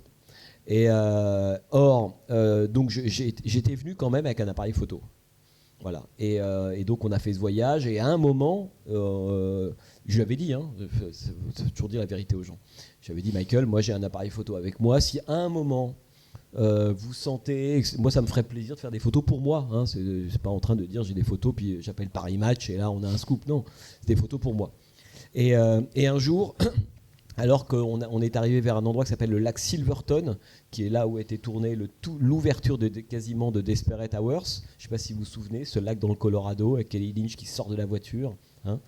Et donc j'étais venu quand même avec un appareil photo. Voilà. Et donc on a fait ce voyage, et à un moment, je lui avais dit, hein, faut toujours dire la vérité aux gens, je lui avais dit, Michael, moi j'ai un appareil photo avec moi, si à un moment vous sentez, moi ça me ferait plaisir de faire des photos pour moi, hein, c'est pas en train de dire j'ai des photos puis j'appelle Paris Match et là on a un scoop, non, c'est des photos pour moi. Et un jour, alors qu'on est arrivé vers un endroit qui s'appelle le lac Silverton, qui est là où a été tournée l'ouverture quasiment de Desperate Hours. Je ne sais pas si vous vous souvenez, ce lac dans le Colorado, avec Kelly Lynch qui sort de la voiture. Hein.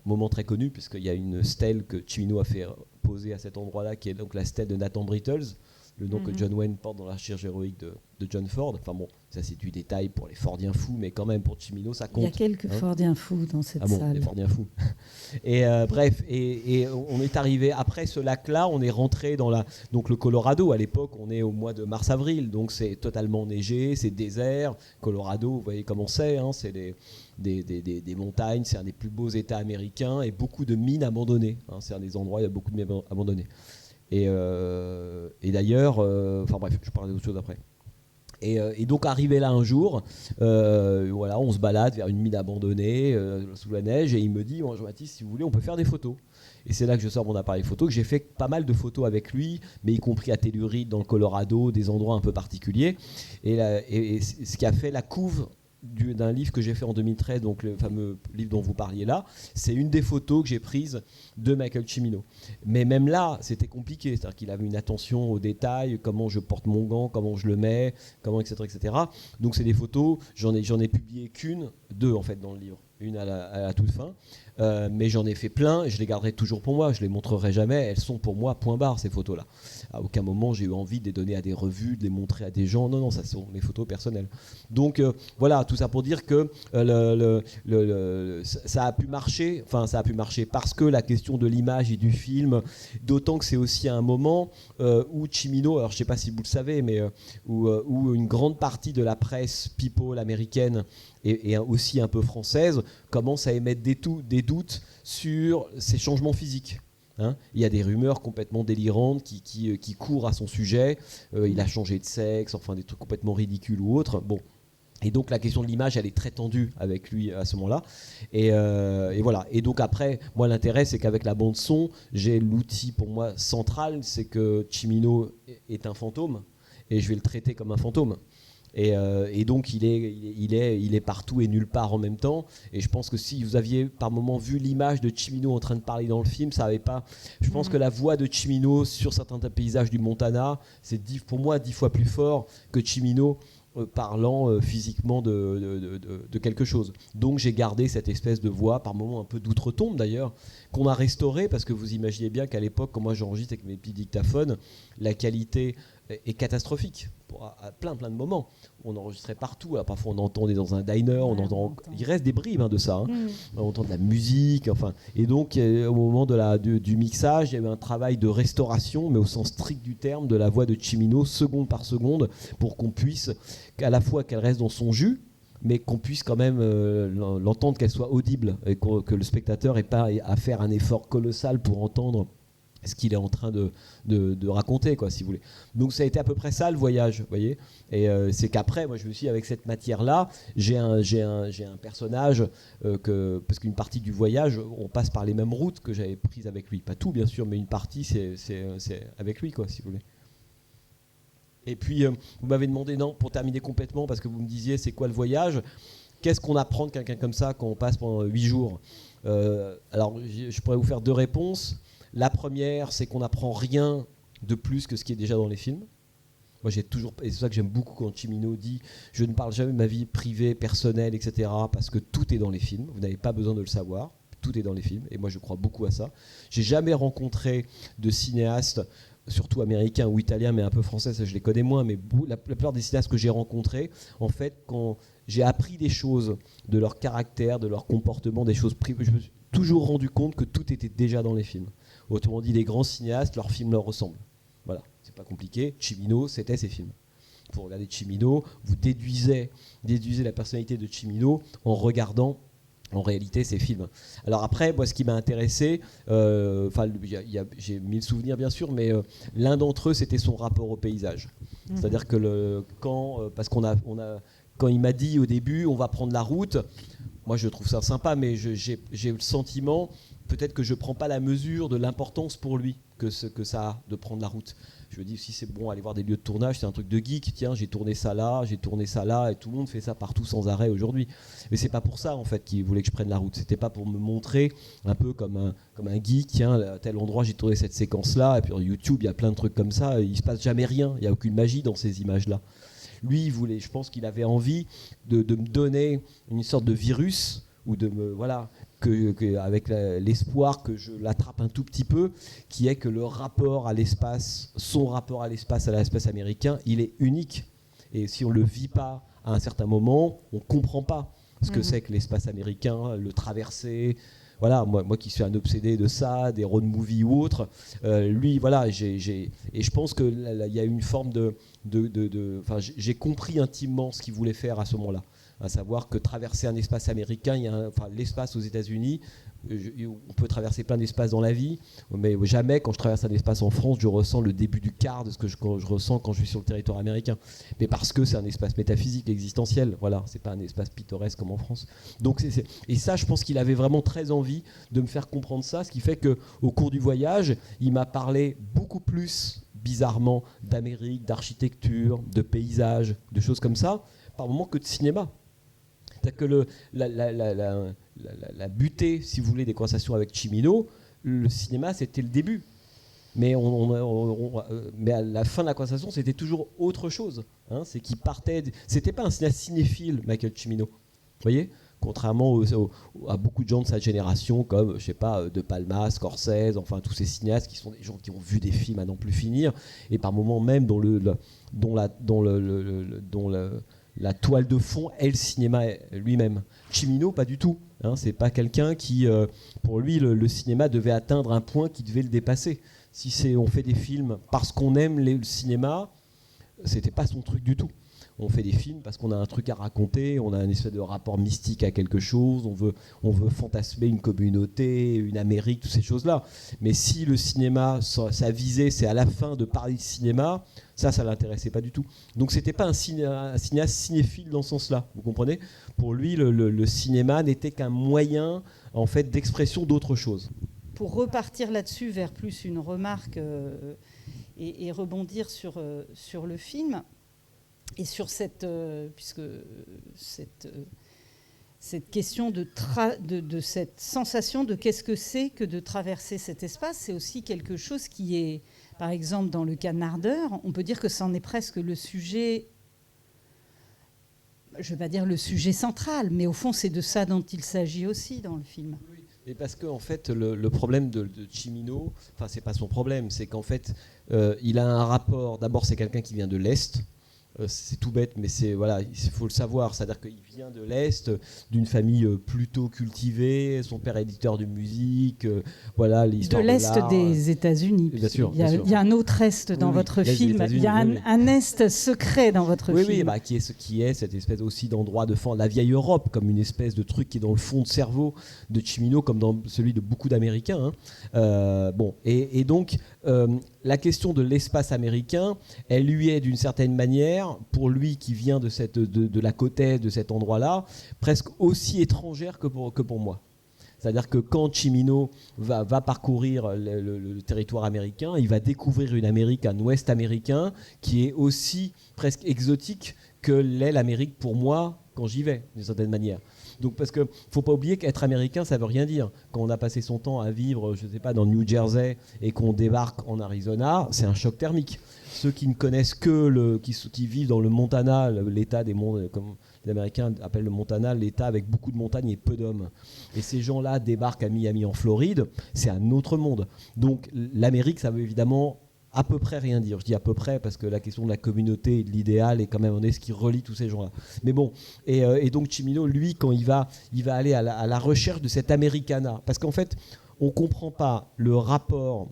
Moment très connu, puisqu'il y a une stèle que Cimino a fait poser à cet endroit-là, qui est donc la stèle de Nathan Brittles, le nom que John Wayne porte dans la recherche héroïque de John Ford. Enfin bon, ça c'est du détail pour les Fordiens fous, mais quand même pour Cimino ça compte. Il y a quelques Fordiens fous dans cette salle. Les Fordiens fous. Et bref, et on est arrivé après ce lac-là, on est rentré dans donc le Colorado. À l'époque, on est au mois de mars-avril, donc c'est totalement neigé, c'est désert. Colorado, vous voyez comment c'est, hein, c'est des montagnes, c'est un des plus beaux États américains, et beaucoup de mines abandonnées. Hein, c'est un des endroits où il y a beaucoup de mines abandonnées. Et d'ailleurs, bref, je parlerai d'autre chose après. Et donc arrivé là un jour, on se balade vers une mine abandonnée sous la neige, et il me dit, Jean-Baptiste, si vous voulez, on peut faire des photos. Et c'est là que je sors mon appareil photo, que j'ai fait pas mal de photos avec lui, mais y compris à Telluride, dans le Colorado, des endroits un peu particuliers. Et ce qui a fait la couve d'un livre que j'ai fait en 2013, donc le fameux livre dont vous parliez là, c'est une des photos que j'ai prises de Michael Cimino. Mais même là, c'était compliqué, c'est-à-dire qu'il avait une attention aux détails, comment je porte mon gant, comment je le mets, comment, etc., etc. Donc c'est des photos, j'en ai publié deux en fait dans le livre, une à la toute fin. Mais j'en ai fait plein et je les garderai toujours pour moi, je les montrerai jamais, elles sont pour moi point barre ces photos là. À aucun moment j'ai eu envie de les donner à des revues, de les montrer à des gens, non, ça sont mes photos personnelles. Donc voilà, tout ça pour dire que ça a pu marcher, parce que la question de l'image et du film, d'autant que c'est aussi un moment où Cimino, alors je sais pas si vous le savez, mais où une grande partie de la presse people américaine et aussi un peu française commence à émettre des doutes sur ces changements physiques. Hein, il y a des rumeurs complètement délirantes qui courent à son sujet. Il a changé de sexe, enfin des trucs complètement ridicules ou autres. Bon. Et donc la question de l'image, elle est très tendue avec lui à ce moment-là. Et voilà. Et donc après, moi l'intérêt, c'est qu'avec la bande son, j'ai l'outil pour moi central, c'est que Cimino est un fantôme et je vais le traiter comme un fantôme. Et donc il est partout et nulle part en même temps. Et je pense que si vous aviez par moment vu l'image de Cimino en train de parler dans le film, ça avait pas. Je pense que la voix de Cimino sur certains paysages du Montana, c'est pour moi 10 fois plus fort que Cimino parlant physiquement de quelque chose. Donc j'ai gardé cette espèce de voix, par moments un peu d'outre-tombe d'ailleurs, qu'on a restaurée, parce que vous imaginez bien qu'à l'époque, quand moi j'enregistre avec mes petits dictaphones, la qualité est catastrophique à plein de moments. On enregistrait partout. Alors, parfois on entendait dans un diner, il reste des bribes de ça. Hein. On entend de la musique, enfin. Et donc au moment du mixage, il y a eu un travail de restauration, mais au sens strict du terme, de la voix de Cimino, seconde par seconde, pour qu'on puisse à la fois qu'elle reste dans son jus, mais qu'on puisse quand même l'entendre, qu'elle soit audible, et que le spectateur n'ait pas à faire un effort colossal pour entendre ce qu'il est en train de raconter, quoi, si vous voulez. Donc ça a été à peu près ça le voyage, vous voyez. Et c'est qu'après, moi je me suis dit, avec cette matière-là, j'ai un personnage parce qu'une partie du voyage, on passe par les mêmes routes que j'avais prises avec lui. Pas tout, bien sûr, mais une partie, c'est avec lui, quoi, si vous voulez. Et puis, vous m'avez demandé, non, pour terminer complètement, parce que vous me disiez, c'est quoi le voyage ? Qu'est-ce qu'on apprend de quelqu'un comme ça quand on passe pendant 8 jours ? Alors, je pourrais vous faire 2 réponses. La première, c'est qu'on n'apprend rien de plus que ce qui est déjà dans les films. Moi, et c'est ça que j'aime beaucoup quand Cimino dit « Je ne parle jamais de ma vie privée, personnelle, etc. » parce que tout est dans les films. Vous n'avez pas besoin de le savoir. Tout est dans les films. Et moi, je crois beaucoup à ça. J'ai jamais rencontré de cinéaste, surtout américain ou italien, mais un peu français, ça je les connais moins, mais la plupart des cinéastes que j'ai rencontrés, en fait, quand j'ai appris des choses de leur caractère, de leur comportement, des choses privées, je me suis toujours rendu compte que tout était déjà dans les films. Autrement dit, les grands cinéastes, leurs films leur ressemblent. Voilà, c'est pas compliqué. Cimino, c'était ses films. Pour regarder Cimino, vous déduisez la personnalité de Cimino en regardant en réalité ces films. Alors après, moi, ce qui m'a intéressé, j'ai 1000 souvenirs bien sûr, mais l'un d'entre eux, c'était son rapport au paysage. C'est-à-dire que quand il m'a dit au début, on va prendre la route, moi je trouve ça sympa, mais j'ai le sentiment, peut-être que je ne prends pas la mesure de l'importance pour lui que ça a de prendre la route. Je me dis, si c'est bon, aller voir des lieux de tournage, c'est un truc de geek. Tiens, j'ai tourné ça là, et tout le monde fait ça partout sans arrêt aujourd'hui. Mais c'est pas pour ça, en fait, qu'il voulait que je prenne la route. C'était pas pour me montrer un peu comme un geek. Tiens, à tel endroit, j'ai tourné cette séquence-là. Et puis sur YouTube, il y a plein de trucs comme ça. Il se passe jamais rien. Il n'y a aucune magie dans ces images-là. Lui, je pense qu'il avait envie de me donner une sorte de virus, ou de me, voilà, avec l'espoir que je l'attrape un tout petit peu, qui est que le rapport à l'espace, son rapport à l'espace américain, il est unique. Et si on ne le vit pas à un certain moment, on ne comprend pas ce que c'est que l'espace américain, le traverser. Voilà, moi qui suis un obsédé de ça, des road movies ou autres, lui, voilà, et je pense qu'il y a une forme j'ai compris intimement ce qu'il voulait faire à ce moment-là. À savoir que traverser un espace américain, l'espace aux États-Unis, on peut traverser plein d'espaces dans la vie, mais jamais quand je traverse un espace en France, je ressens le début du quart de ce que je ressens quand je suis sur le territoire américain. Mais parce que c'est un espace métaphysique, existentiel, voilà, c'est pas un espace pittoresque comme en France. Donc et ça, je pense qu'il avait vraiment très envie de me faire comprendre ça, ce qui fait qu'au cours du voyage, il m'a parlé beaucoup plus, bizarrement, d'Amérique, d'architecture, de paysages, de choses comme ça, par moments que de cinéma. C'est-à-dire que la butée, si vous voulez, des conversations avec Cimino, le cinéma, c'était le début. Mais à la fin de la conversation, c'était toujours autre chose. Hein, c'est qu'il partait. C'était pas un cinéaste cinéphile, Michael Cimino. Vous voyez, contrairement à beaucoup de gens de sa génération, comme, je sais pas, De Palma, Scorsese, enfin tous ces cinéastes qui sont des gens qui ont vu des films à n'en plus finir, et par moments même dont la toile de fond est le cinéma lui-même. Cimino, pas du tout. Hein, c'est pas quelqu'un qui, pour lui, le cinéma devait atteindre un point qui devait le dépasser. Si on fait des films parce qu'on aime le cinéma, c'était pas son truc du tout. On fait des films parce qu'on a un truc à raconter, on a un espèce de rapport mystique à quelque chose, on veut fantasmer une communauté, une Amérique, toutes ces choses-là. Mais si le cinéma, sa visée, c'est à la fin de parler de cinéma, ça l'intéressait pas du tout. Donc c'était pas un cinéaste cinéphile dans ce sens-là, vous comprenez ? Pour lui, le cinéma n'était qu'un moyen, en fait, d'expression d'autre chose. Pour repartir là-dessus vers plus une remarque et rebondir sur le film, et sur cette question de cette sensation de qu'est-ce que c'est que de traverser cet espace, c'est aussi quelque chose qui est, par exemple, dans Le Canardeur, on peut dire que c'en est presque le sujet, je ne vais pas dire le sujet central, mais au fond, c'est de ça dont il s'agit aussi dans le film. Oui. Et parce qu'en fait, le problème de Cimino, enfin, c'est pas son problème, c'est qu'en fait, il a un rapport. D'abord, c'est quelqu'un qui vient de l'Est. C'est tout bête, mais il faut le savoir. C'est-à-dire qu'il vient de l'Est, d'une famille plutôt cultivée. Son père est éditeur de musique. L'histoire de l'Est des États-Unis. Bien sûr. Il y a un autre Est dans votre film. Il y a un Est secret dans votre film. Oui, qui est cette espèce aussi d'endroit de la vieille Europe, comme une espèce de truc qui est dans le fond de cerveau de Cimino, comme dans celui de beaucoup d'Américains. Hein. Donc, la question de l'espace américain, elle lui est d'une certaine manière, pour lui qui vient de la côte est, de cet endroit-là, presque aussi étrangère que pour moi. C'est-à-dire que quand Cimino va parcourir le territoire américain, il va découvrir une Amérique, un Ouest américain, qui est aussi presque exotique que l'est l'Amérique pour moi quand j'y vais, d'une certaine manière. Donc, parce qu'il ne faut pas oublier qu'être américain, ça ne veut rien dire. Quand on a passé son temps à vivre, je ne sais pas, dans le New Jersey et qu'on débarque en Arizona, c'est un choc thermique. Ceux qui ne connaissent qui vivent dans le Montana, l'état des mondes, comme les Américains appellent le Montana, l'état avec beaucoup de montagnes et peu d'hommes. Et ces gens-là débarquent à Miami en Floride, c'est un autre monde. Donc l'Amérique, ça veut évidemment à peu près rien dire. Je dis à peu près parce que la question de la communauté et de l'idéal est quand même ce qui relie tous ces gens-là. Mais bon, et donc Cimino, lui, quand il va aller à la recherche de cet Americana, parce qu'en fait, on ne comprend pas le rapport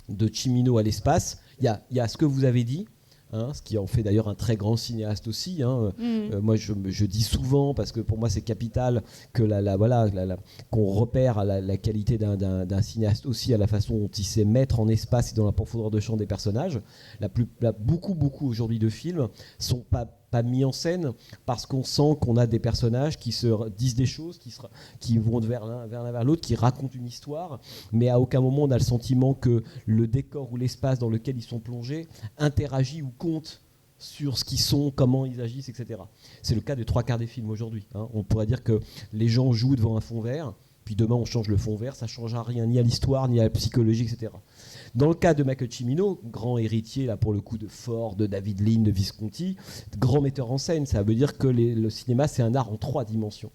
de Cimino à l'espace. Il y a ce que vous avez dit, hein, ce qui en fait d'ailleurs un très grand cinéaste aussi. Hein. Moi, je dis souvent, parce que pour moi c'est capital, que qu'on repère la qualité d'un cinéaste aussi à la façon dont il sait mettre en espace et dans la profondeur de champ des personnages. Beaucoup aujourd'hui de films sont pas mis en scène parce qu'on sent qu'on a des personnages qui se disent des choses, qui vont vers l'un vers l'autre, qui racontent une histoire, mais à aucun moment on a le sentiment que le décor ou l'espace dans lequel ils sont plongés interagit ou compte sur ce qu'ils sont, comment ils agissent, etc. C'est le cas des 3/4 des films aujourd'hui. Hein. On pourrait dire que les gens jouent devant un fond vert, puis demain on change le fond vert, ça ne changera rien ni à l'histoire, ni à la psychologie, etc. Dans le cas de Michael Cimino, grand héritier là pour le coup de Ford, de David Lean, de Visconti, grand metteur en scène, ça veut dire que le cinéma c'est un art en 3 dimensions.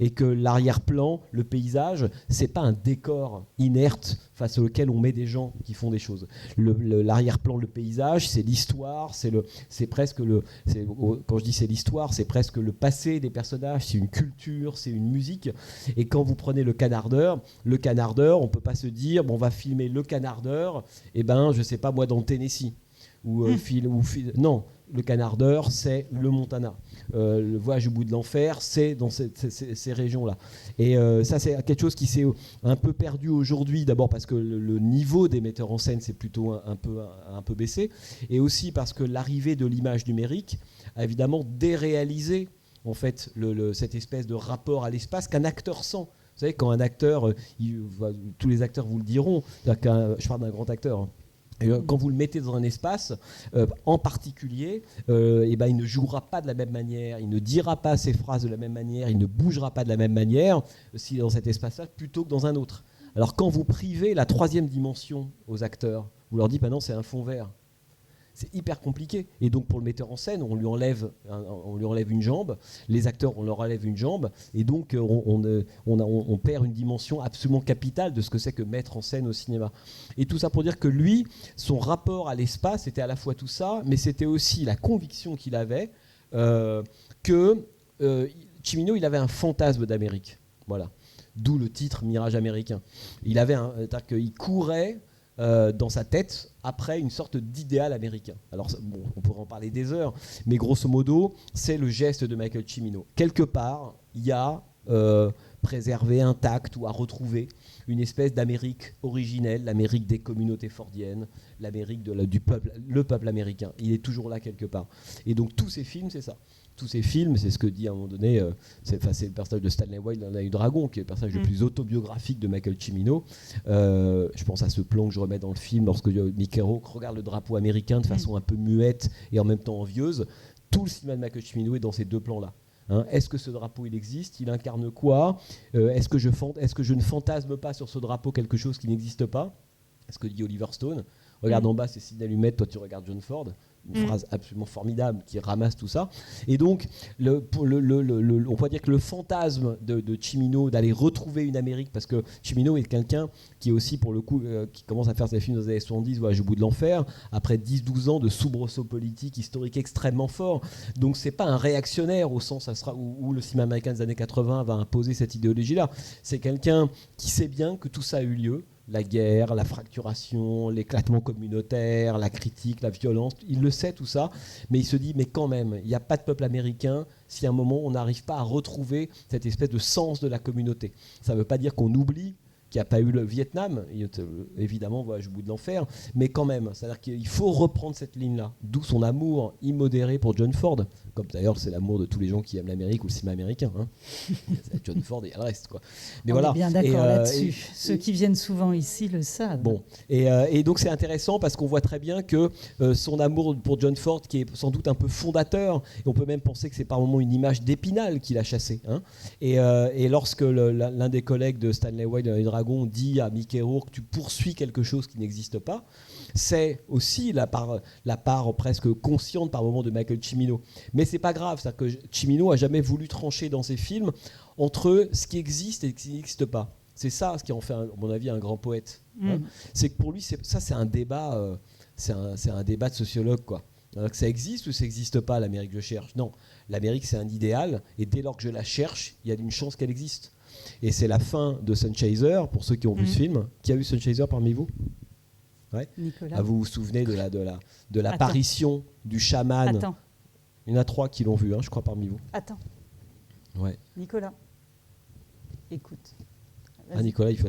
Et que l'arrière-plan, le paysage, c'est pas un décor inerte face auquel on met des gens qui font des choses. L'arrière-plan, le paysage, c'est l'histoire, c'est presque quand je dis c'est l'histoire, c'est presque le passé des personnages, c'est une culture, c'est une musique. Et quand vous prenez le Canardeur, on peut pas se dire bon, on va filmer le Canardeur, je sais pas moi dans le Tennessee. Non, le Canardeur, c'est le Montana. Le Voyage au bout de l'enfer, c'est dans ces régions-là. Et ça, c'est quelque chose qui s'est un peu perdu aujourd'hui, d'abord parce que le niveau des metteurs en scène s'est plutôt un peu baissé, et aussi parce que l'arrivée de l'image numérique a évidemment déréalisé en fait, cette espèce de rapport à l'espace qu'un acteur sent. Vous savez, quand un acteur, tous les acteurs vous le diront, je parle d'un grand acteur, hein, Quand vous le mettez dans un espace, en particulier, il ne jouera pas de la même manière, il ne dira pas ses phrases de la même manière, il ne bougera pas de la même manière s'il est dans cet espace-là plutôt que dans un autre. Alors quand vous privez la troisième dimension aux acteurs, vous leur dites non, c'est un fond vert. C'est hyper compliqué. Et donc pour le metteur en scène, on lui enlève une jambe, les acteurs, on leur enlève une jambe, et donc on perd une dimension absolument capitale de ce que c'est que mettre en scène au cinéma. Et tout ça pour dire que lui, son rapport à l'espace, c'était à la fois tout ça, mais c'était aussi la conviction qu'il avait que Cimino, il avait un fantasme d'Amérique. Voilà. D'où le titre Mirage américain. C'est-à-dire qu'il courait dans sa tête après une sorte d'idéal américain. Alors bon, on pourrait en parler des heures, mais grosso modo, c'est le geste de Michael Cimino. Quelque part, il y a préservé, intact ou à retrouver une espèce d'Amérique originelle, l'Amérique des communautés fordiennes, l'Amérique du peuple, le peuple américain. Il est toujours là quelque part. Et donc tous ces films, c'est ça. Tous ces films, c'est ce que dit à un moment donné, c'est le personnage de Stanley White dans L'œil dragon, qui est le personnage le plus autobiographique de Michael Cimino. Je pense à ce plan que je remets dans le film lorsque Mickey Rourke regarde le drapeau américain de façon un peu muette et en même temps envieuse. Tout le cinéma de Michael Cimino est dans ces deux plans-là. Est-ce que ce drapeau il existe? Il incarne quoi? Est-ce que je ne fantasme pas sur ce drapeau quelque chose qui n'existe pas? Ce que dit Oliver Stone. Regarde en bas, c'est Sidney Lumet, toi tu regardes John Ford. Une phrase absolument formidable qui ramasse tout ça. Et donc, on pourrait dire que le fantasme de Cimino d'aller retrouver une Amérique, parce que Cimino est quelqu'un qui est aussi, pour le coup, qui commence à faire ses films dans les années 70, Voyage au bout de l'enfer, après 10-12 ans de soubresaut politique, historique extrêmement fort. Donc, c'est pas un réactionnaire au sens où le cinéma américain des années 80 va imposer cette idéologie-là. C'est quelqu'un qui sait bien que tout ça a eu lieu. La guerre, la fracturation, l'éclatement communautaire, la critique, la violence, il le sait tout ça, mais il se dit, mais quand même, il n'y a pas de peuple américain si à un moment on n'arrive pas à retrouver cette espèce de sens de la communauté. Ça ne veut pas dire qu'on oublie qu'il n'y a pas eu le Vietnam, évidemment, Voyage au bout de l'enfer, mais quand même, c'est-à-dire qu'il faut reprendre cette ligne-là, d'où son amour immodéré pour John Ford, comme d'ailleurs c'est l'amour de tous les gens qui aiment l'Amérique ou le cinéma américain. C'est John Ford et le reste, quoi. Mais on voilà. est bien d'accord là-dessus. Ceux qui viennent souvent ici le savent. Bon, et donc c'est intéressant parce qu'on voit très bien que son amour pour John Ford, qui est sans doute un peu fondateur, et on peut même penser que c'est par moments une image d'Épinal qu'il a chassée. Et lorsque l'un des collègues de Stanley White dans Les Dragons dit à Mickey Rourke, tu poursuis quelque chose qui n'existe pas, c'est aussi la part presque consciente par moment de Michael Cimino. Mais c'est pas grave, c'est-à-dire que Cimino a jamais voulu trancher dans ses films entre ce qui existe et ce qui n'existe pas. C'est ça ce qui en fait, à mon avis, un grand poète. C'est que pour lui, c'est un débat, c'est un débat de sociologue, quoi. Alors que ça existe ou ça n'existe pas, l'Amérique que je cherche? Non, l'Amérique c'est un idéal, et dès lors que je la cherche, il y a une chance qu'elle existe. Et c'est la fin de Sun Chaser, pour ceux qui ont vu ce film. Qui a vu Sun Chaser parmi vous? Ouais. Nicolas. Ah, vous vous souvenez de l'apparition du chaman? Attends. Il y en a 3 qui l'ont vu, je crois, parmi vous. Attends. Ouais. Nicolas, écoute. Ah, Nicolas, il faut...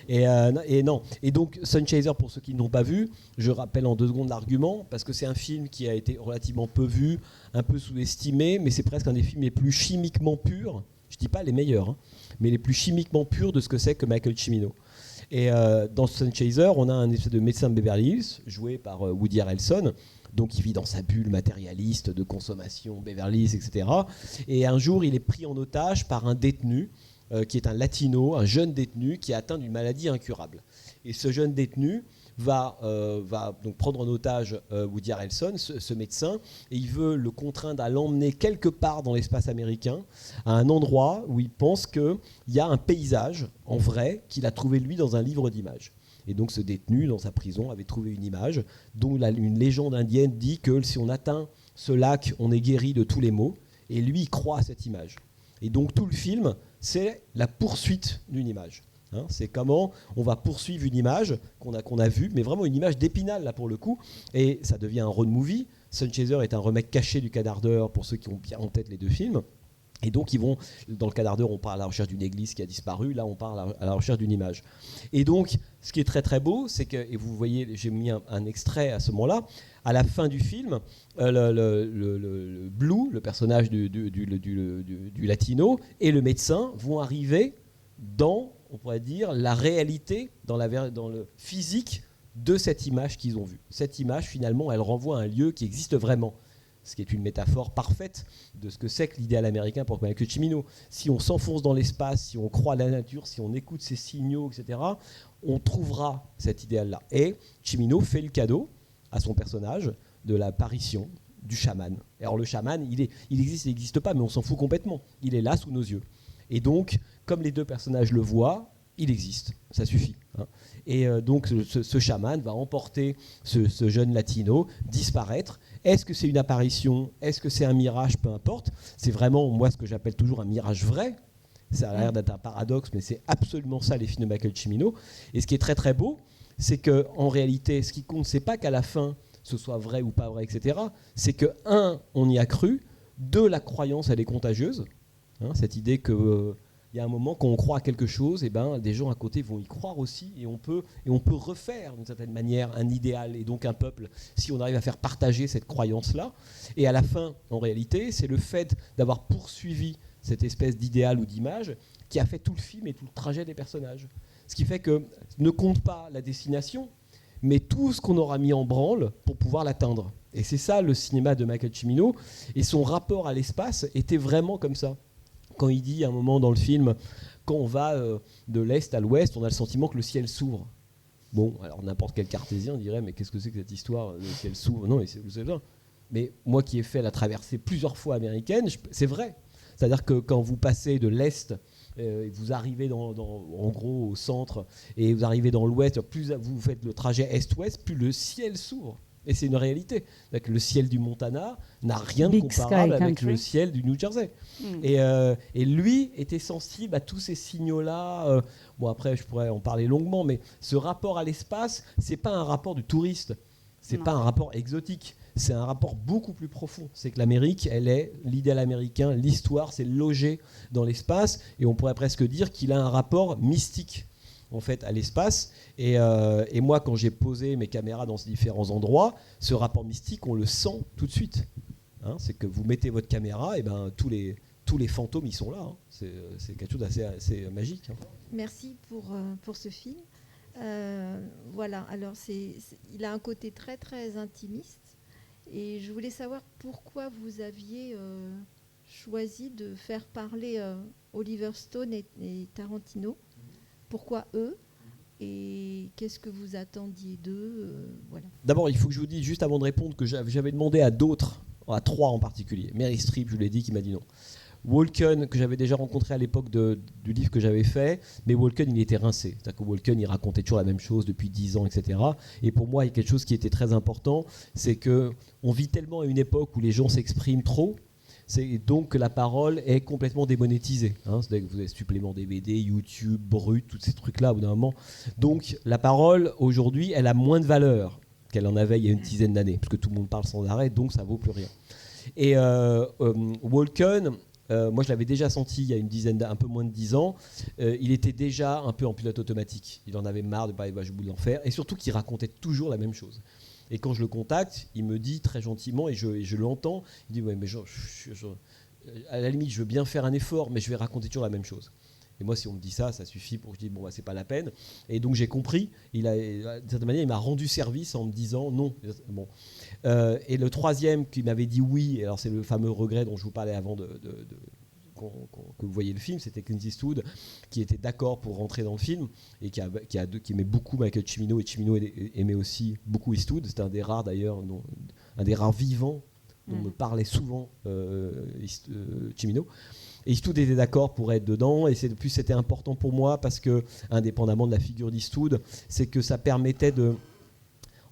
Et non. Et donc, Sun Chaser, pour ceux qui n'ont pas vu, je rappelle en 2 secondes l'argument, parce que c'est un film qui a été relativement peu vu, un peu sous-estimé, mais c'est presque un des films les plus chimiquement purs, je ne dis pas les meilleurs, mais les plus chimiquement purs de ce que c'est que Michael Cimino. Et dans Sun Chaser, on a un espèce de médecin de Beverly Hills, joué par Woody Harrelson, donc il vit dans sa bulle matérialiste de consommation, Beverly Hills, etc. Et un jour, il est pris en otage par un détenu, qui est un latino, un jeune détenu qui est atteint d'une maladie incurable. Et ce jeune détenu va donc prendre en otage Woody Harrelson, ce médecin, et il veut le contraindre à l'emmener quelque part dans l'espace américain, à un endroit où il pense qu'il y a un paysage, en vrai, qu'il a trouvé lui dans un livre d'images. Et donc ce détenu, dans sa prison, avait trouvé une image dont une légende indienne dit que si on atteint ce lac, on est guéri de tous les maux, et lui, il croit à cette image. Et donc tout le film, c'est la poursuite d'une image. C'est comment on va poursuivre une image qu'on a vue, mais vraiment une image d'Épinal là pour le coup, et ça devient un road movie. Sun Chaser est un remake caché du Canardeur pour ceux qui ont bien en tête les 2 films. Et donc ils vont, dans le Canardeur, on part à la recherche d'une église qui a disparu, là on part à la recherche d'une image. Et donc ce qui est très très beau, c'est que, et vous voyez, j'ai mis un extrait à ce moment-là, à la fin du film, le Blue, le personnage du latino, et le médecin vont arriver dans, on pourrait dire, la réalité, dans le physique de cette image qu'ils ont vue. Cette image, finalement, elle renvoie à un lieu qui existe vraiment, ce qui est une métaphore parfaite de ce que c'est que l'idéal américain pour Michael Cimino. Si on s'enfonce dans l'espace, si on croit à la nature, si on écoute ces signaux, etc., on trouvera cet idéal-là. Et Cimino fait le cadeau à son personnage de l'apparition du chaman. Alors le chaman, il existe, il n'existe pas, mais on s'en fout complètement. Il est là sous nos yeux. Et donc, comme les deux personnages le voient, il existe, ça suffit. Hein. Et donc ce chaman va emporter ce jeune latino, disparaître. Est-ce que c'est une apparition? Est-ce que c'est un mirage? Peu importe. C'est vraiment, moi, ce que j'appelle toujours un mirage vrai. Ça a l'air d'être un paradoxe, mais c'est absolument ça, les films de Michael Cimino. Et ce qui est très très beau, c'est qu'en réalité, ce qui compte, c'est pas qu'à la fin, ce soit vrai ou pas vrai, etc. C'est que, un, on y a cru. Deux, la croyance, elle est contagieuse. Hein, cette idée que... il y a un moment, quand on croit à quelque chose, et ben, des gens à côté vont y croire aussi, et on peut refaire d'une certaine manière un idéal, et donc un peuple, si on arrive à faire partager cette croyance-là. Et à la fin, en réalité, c'est le fait d'avoir poursuivi cette espèce d'idéal ou d'image qui a fait tout le film et tout le trajet des personnages. Ce qui fait que ne compte pas la destination, mais tout ce qu'on aura mis en branle pour pouvoir l'atteindre. Et c'est ça le cinéma de Michael Cimino, et son rapport à l'espace était vraiment comme ça. Quand il dit à un moment dans le film, quand on va de l'est à l'ouest, on a le sentiment que le ciel s'ouvre. Bon, alors n'importe quel cartésien dirait, mais qu'est-ce que c'est que cette histoire, le ciel s'ouvre? Non, c'est bien. Mais moi qui ai fait la traversée plusieurs fois américaine, c'est vrai. C'est-à-dire que quand vous passez de l'est, vous arrivez en gros au centre, et vous arrivez dans l'ouest, plus vous faites le trajet est-ouest, plus le ciel s'ouvre. Et c'est une réalité. Le ciel du Montana n'a rien de comparable avec le ciel du New Jersey. Et lui était sensible à tous ces signaux-là. Bon, après, je pourrais en parler longuement, mais ce rapport à l'espace, c'est pas un rapport du touriste. C'est pas un rapport exotique. C'est un rapport beaucoup plus profond. C'est que l'Amérique, elle est l'idéal américain, l'histoire, c'est logé dans l'espace. Et on pourrait presque dire qu'il a un rapport mystique, en fait, à l'espace. Et moi, quand j'ai posé mes caméras dans ces différents endroits, ce rapport mystique, on le sent tout de suite. Hein, c'est que vous mettez votre caméra, et ben tous les fantômes, ils sont là. Hein. C'est quelque chose d'assez magique. Hein. Merci pour ce film. Voilà, alors il a un côté très très intimiste. Et je voulais savoir pourquoi vous aviez choisi de faire parler Oliver Stone et Tarantino. Pourquoi eux? Et qu'est-ce que vous attendiez d'eux? Voilà. D'abord, il faut que je vous dise, juste avant de répondre, que j'avais demandé à d'autres, à trois en particulier. Meryl Streep, je l'ai dit, qui m'a dit non. Walken, que j'avais déjà rencontré à l'époque du livre que j'avais fait, mais Walken, il était rincé. C'est-à-dire que Walken, il racontait toujours la même chose depuis 10 ans, etc. Et pour moi, il y a quelque chose qui était très important, c'est qu'on vit tellement à une époque où les gens s'expriment trop, c'est donc que la parole est complètement démonétisée. Hein. C'est-à-dire que vous avez supplément DVD, YouTube, Brut, tous ces trucs-là, au bout d'un moment. Donc la parole, aujourd'hui, elle a moins de valeur qu'elle en avait il y a une dizaine d'années, parce que tout le monde parle sans arrêt, donc ça vaut plus rien. Et Walken... moi, je l'avais déjà senti il y a un peu moins de 10 ans. Il était déjà un peu en pilote automatique. Il en avait marre de parler de Voyage au bout de l'enfer. Et surtout qu'il racontait toujours la même chose. Et quand je le contacte, il me dit très gentiment, et je l'entends, il dit ouais, mais à la limite, je veux bien faire un effort, mais je vais raconter toujours la même chose. Et moi, si on me dit ça, ça suffit pour que je dise bon, bah, c'est pas la peine. Et donc j'ai compris. D'une certaine manière, il m'a rendu service en me disant non. Bon. Et le troisième qui m'avait dit oui, et alors c'est le fameux regret dont je vous parlais avant que vous voyez le film, c'était Clint Eastwood qui était d'accord pour rentrer dans le film et qui aimait beaucoup Michael Cimino, et Cimino aimait aussi beaucoup Eastwood. C'était un des rares d'ailleurs, un des rares vivants dont me parlait souvent Cimino. Et Eastwood était d'accord pour être dedans, et plus c'était important pour moi parce que, indépendamment de la figure d'Eastwood, c'est que ça permettait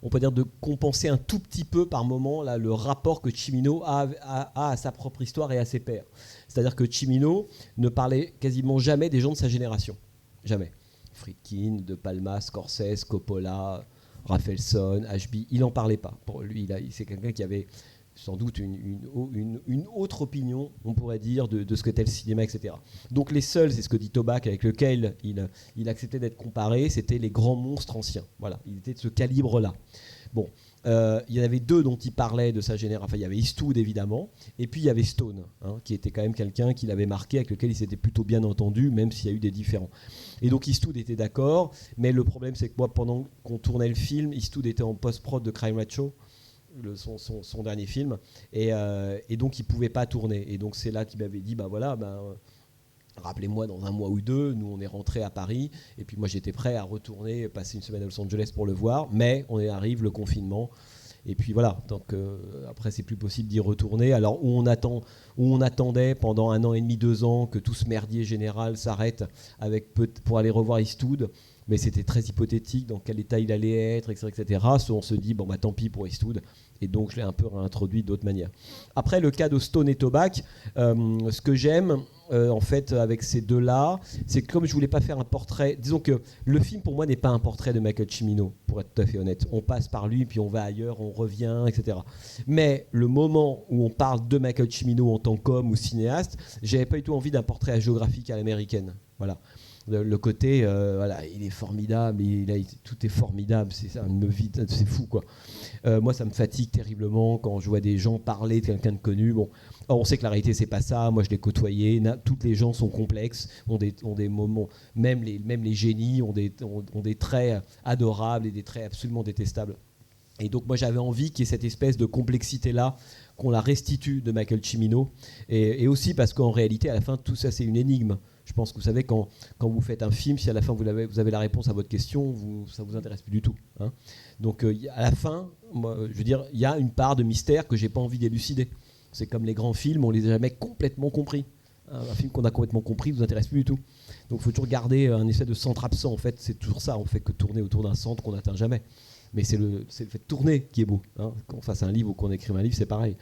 on peut dire de compenser un tout petit peu par moment là, le rapport que Cimino a à sa propre histoire et à ses pairs. C'est-à-dire que Cimino ne parlait quasiment jamais des gens de sa génération. Jamais. Friedkin, De Palma, Scorsese, Coppola, Rafelson, HB, il n'en parlait pas. Pour lui, c'est quelqu'un qui avait sans doute une autre opinion, on pourrait dire, de ce qu'était le cinéma, etc. Donc les seuls, c'est ce que dit Tobac, avec lequel il acceptait d'être comparé, c'était les grands monstres anciens. Voilà, il était de ce calibre-là. Bon, il y en avait deux dont il parlait de sa génération. Enfin, il y avait Eastwood évidemment, et puis il y avait Stone, qui était quand même quelqu'un qui l'avait marqué, avec lequel il s'était plutôt bien entendu, même s'il y a eu des différends. Et donc Eastwood était d'accord, mais le problème c'est que moi, pendant qu'on tournait le film, Eastwood était en post-prod de Crime Ratio, son dernier film, et donc il pouvait pas tourner. Et donc c'est là qu'il m'avait dit, rappelez-moi dans un mois ou deux. Nous on est rentré à Paris, et puis moi j'étais prêt à retourner, passer une semaine à Los Angeles pour le voir, mais arrive le confinement, et puis voilà, donc après c'est plus possible d'y retourner. Alors où on attendait pendant 1 an et demi, 2 ans que tout ce merdier général s'arrête pour aller revoir Eastwood, mais c'était très hypothétique dans quel état il allait être, etc. On se dit tant pis pour Eastwood, et donc je l'ai un peu réintroduit d'autre manière. Après le cas de Stone et Toback, ce que j'aime en fait avec ces deux-là, c'est que comme je voulais pas faire un portrait, disons que le film pour moi n'est pas un portrait de Michael Cimino, pour être tout à fait honnête. On passe par lui, puis on va ailleurs, on revient, etc. Mais le moment où on parle de Michael Cimino en tant qu'homme ou cinéaste, j'avais pas du tout envie d'un portrait hagiographique à l'américaine. Voilà. Le côté, il est formidable, tout est formidable, ça me vide, c'est fou quoi. Moi, ça me fatigue terriblement quand je vois des gens parler de quelqu'un de connu. Bon, on sait que la réalité c'est pas ça. Moi, je l'ai côtoyé. Toutes les gens sont complexes, ont des moments, même les génies ont des traits adorables et des traits absolument détestables. Et donc moi j'avais envie qu'il y ait cette espèce de complexité-là, qu'on la restitue de Michael Cimino, et aussi parce qu'en réalité à la fin tout ça c'est une énigme. Je pense que vous savez quand vous faites un film, si à la fin vous avez la réponse à votre question, ça vous intéresse plus du tout. Donc à la fin, moi, je veux dire, il y a une part de mystère que j'ai pas envie d'élucider. C'est comme les grands films, on les a jamais complètement compris. Un film qu'on a complètement compris vous intéresse plus du tout. Donc il faut toujours garder un effet de centre absent. En fait, c'est toujours ça. On fait que tourner autour d'un centre qu'on n'atteint jamais. Mais c'est le fait de tourner qui est beau. Qu'on fasse un livre ou qu'on écrive un livre, c'est pareil.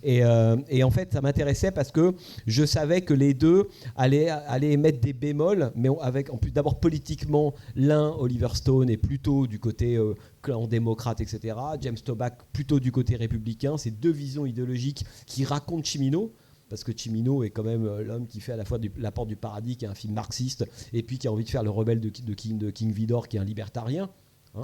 Et en fait, ça m'intéressait parce que je savais que les deux allaient émettre des bémols, mais en plus d'abord politiquement, l'un, Oliver Stone, est plutôt du côté clan démocrate, etc. James Toback plutôt du côté républicain. C'est deux visions idéologiques qui racontent Cimino. Parce que Cimino est quand même l'homme qui fait à la fois La Porte du Paradis, qui est un film marxiste, et puis qui a envie de faire Le Rebelle de King Vidor, qui est un libertarien.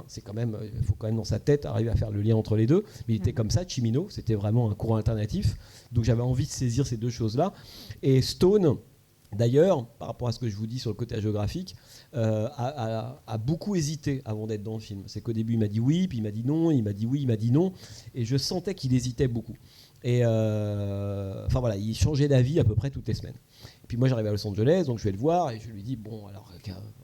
C'est quand même, il faut quand même dans sa tête arriver à faire le lien entre les deux. Mais il était comme ça, Cimino, c'était vraiment un courant alternatif. Donc j'avais envie de saisir ces deux choses-là. Et Stone, d'ailleurs, par rapport à ce que je vous dis sur le côté géographique, a beaucoup hésité avant d'être dans le film. C'est qu'au début il m'a dit oui, puis il m'a dit non, il m'a dit oui, il m'a dit non. Et je sentais qu'il hésitait beaucoup. Et il changeait d'avis à peu près toutes les semaines. Et puis moi j'arrive à Los Angeles, donc je vais le voir et je lui dis bon alors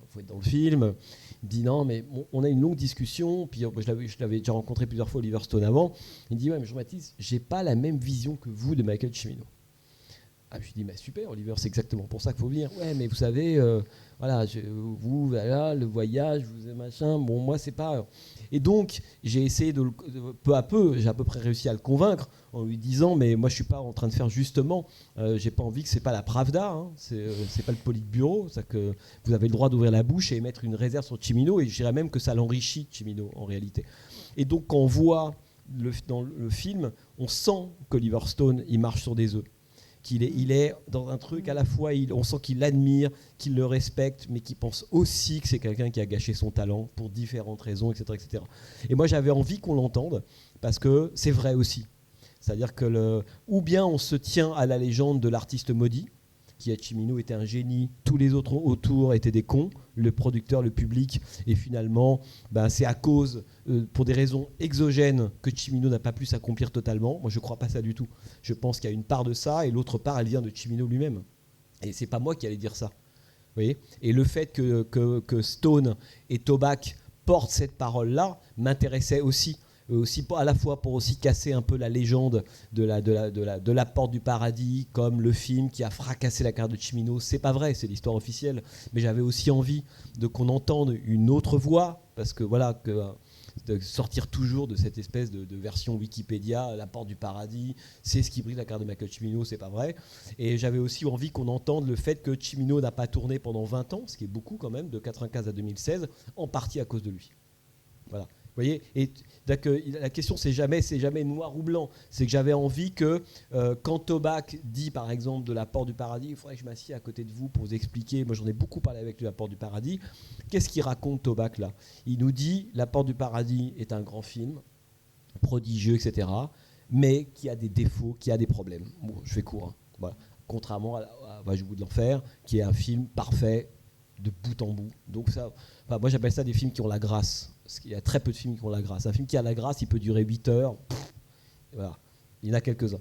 faut être dans le film. Il me dit non mais on a une longue discussion. Puis je l'avais déjà rencontré plusieurs fois, Oliver Stone, avant. Il me dit ouais mais Jean-Baptiste, j'ai pas la même vision que vous de Michael Cimino. Je lui dis super Oliver, c'est exactement pour ça qu'il faut venir. Ouais mais vous savez vous voilà le voyage, vous machin. Bon moi c'est pas. Et donc j'ai essayé peu à peu, j'ai à peu près réussi à le convaincre en lui disant mais moi je suis pas en train de faire justement, j'ai pas envie que c'est pas la Pravda, c'est pas le Politburo, c'est que vous avez le droit d'ouvrir la bouche et mettre une réserve sur Cimino, et je dirais même que ça l'enrichit Cimino en réalité. Et donc quand on voit dans le film, on sent qu'Oliver Stone il marche sur des œufs. Il est dans un truc à la fois, on sent qu'il l'admire, qu'il le respecte, mais qu'il pense aussi que c'est quelqu'un qui a gâché son talent pour différentes raisons, etc. etc. Et moi j'avais envie qu'on l'entende, parce que c'est vrai aussi. C'est-à-dire que ou bien on se tient à la légende de l'artiste maudit, qui à Cimino était un génie, tous les autres autour étaient des cons, le producteur, le public, et finalement c'est à cause, pour des raisons exogènes, que Cimino n'a pas pu s'accomplir totalement. Moi je ne crois pas ça du tout. Je pense qu'il y a une part de ça, et l'autre part elle vient de Cimino lui-même. Et c'est pas moi qui allais dire ça. Vous voyez ? Et le fait que Stone et Toback portent cette parole-là m'intéressait aussi à la fois pour aussi casser un peu la légende de la Porte du Paradis, comme le film qui a fracassé la carrière de Cimino. C'est pas vrai, c'est l'histoire officielle, mais j'avais aussi envie qu'on entende une autre voix, parce que de sortir toujours de cette espèce de version Wikipédia, la Porte du Paradis, c'est ce qui brise la carrière de Michael Cimino, c'est pas vrai. Et j'avais aussi envie qu'on entende le fait que Cimino n'a pas tourné pendant 20 ans, ce qui est beaucoup quand même, de 1995 à 2016, en partie à cause de lui. Voilà. Vous voyez, et la question c'est jamais noir ou blanc. C'est que j'avais envie que quand Toback dit par exemple de la Porte du Paradis, il faudrait que je m'assieds à côté de vous pour vous expliquer. Moi j'en ai beaucoup parlé avec lui, la Porte du Paradis. Qu'est-ce qu'il raconte Toback là ? Il nous dit la Porte du Paradis est un grand film. prodigieux, etc., mais qui a des défauts, qui a des problèmes. Bon, je fais court. Hein. Voilà. Contrairement à Je bout de l'enfer, qui est un film parfait de bout en bout. Donc ça, moi j'appelle ça des films qui ont la grâce. Parce qu'il y a très peu de films qui ont la grâce. Un film qui a la grâce, il peut durer 8 heures. Voilà. Il y en a quelques-uns.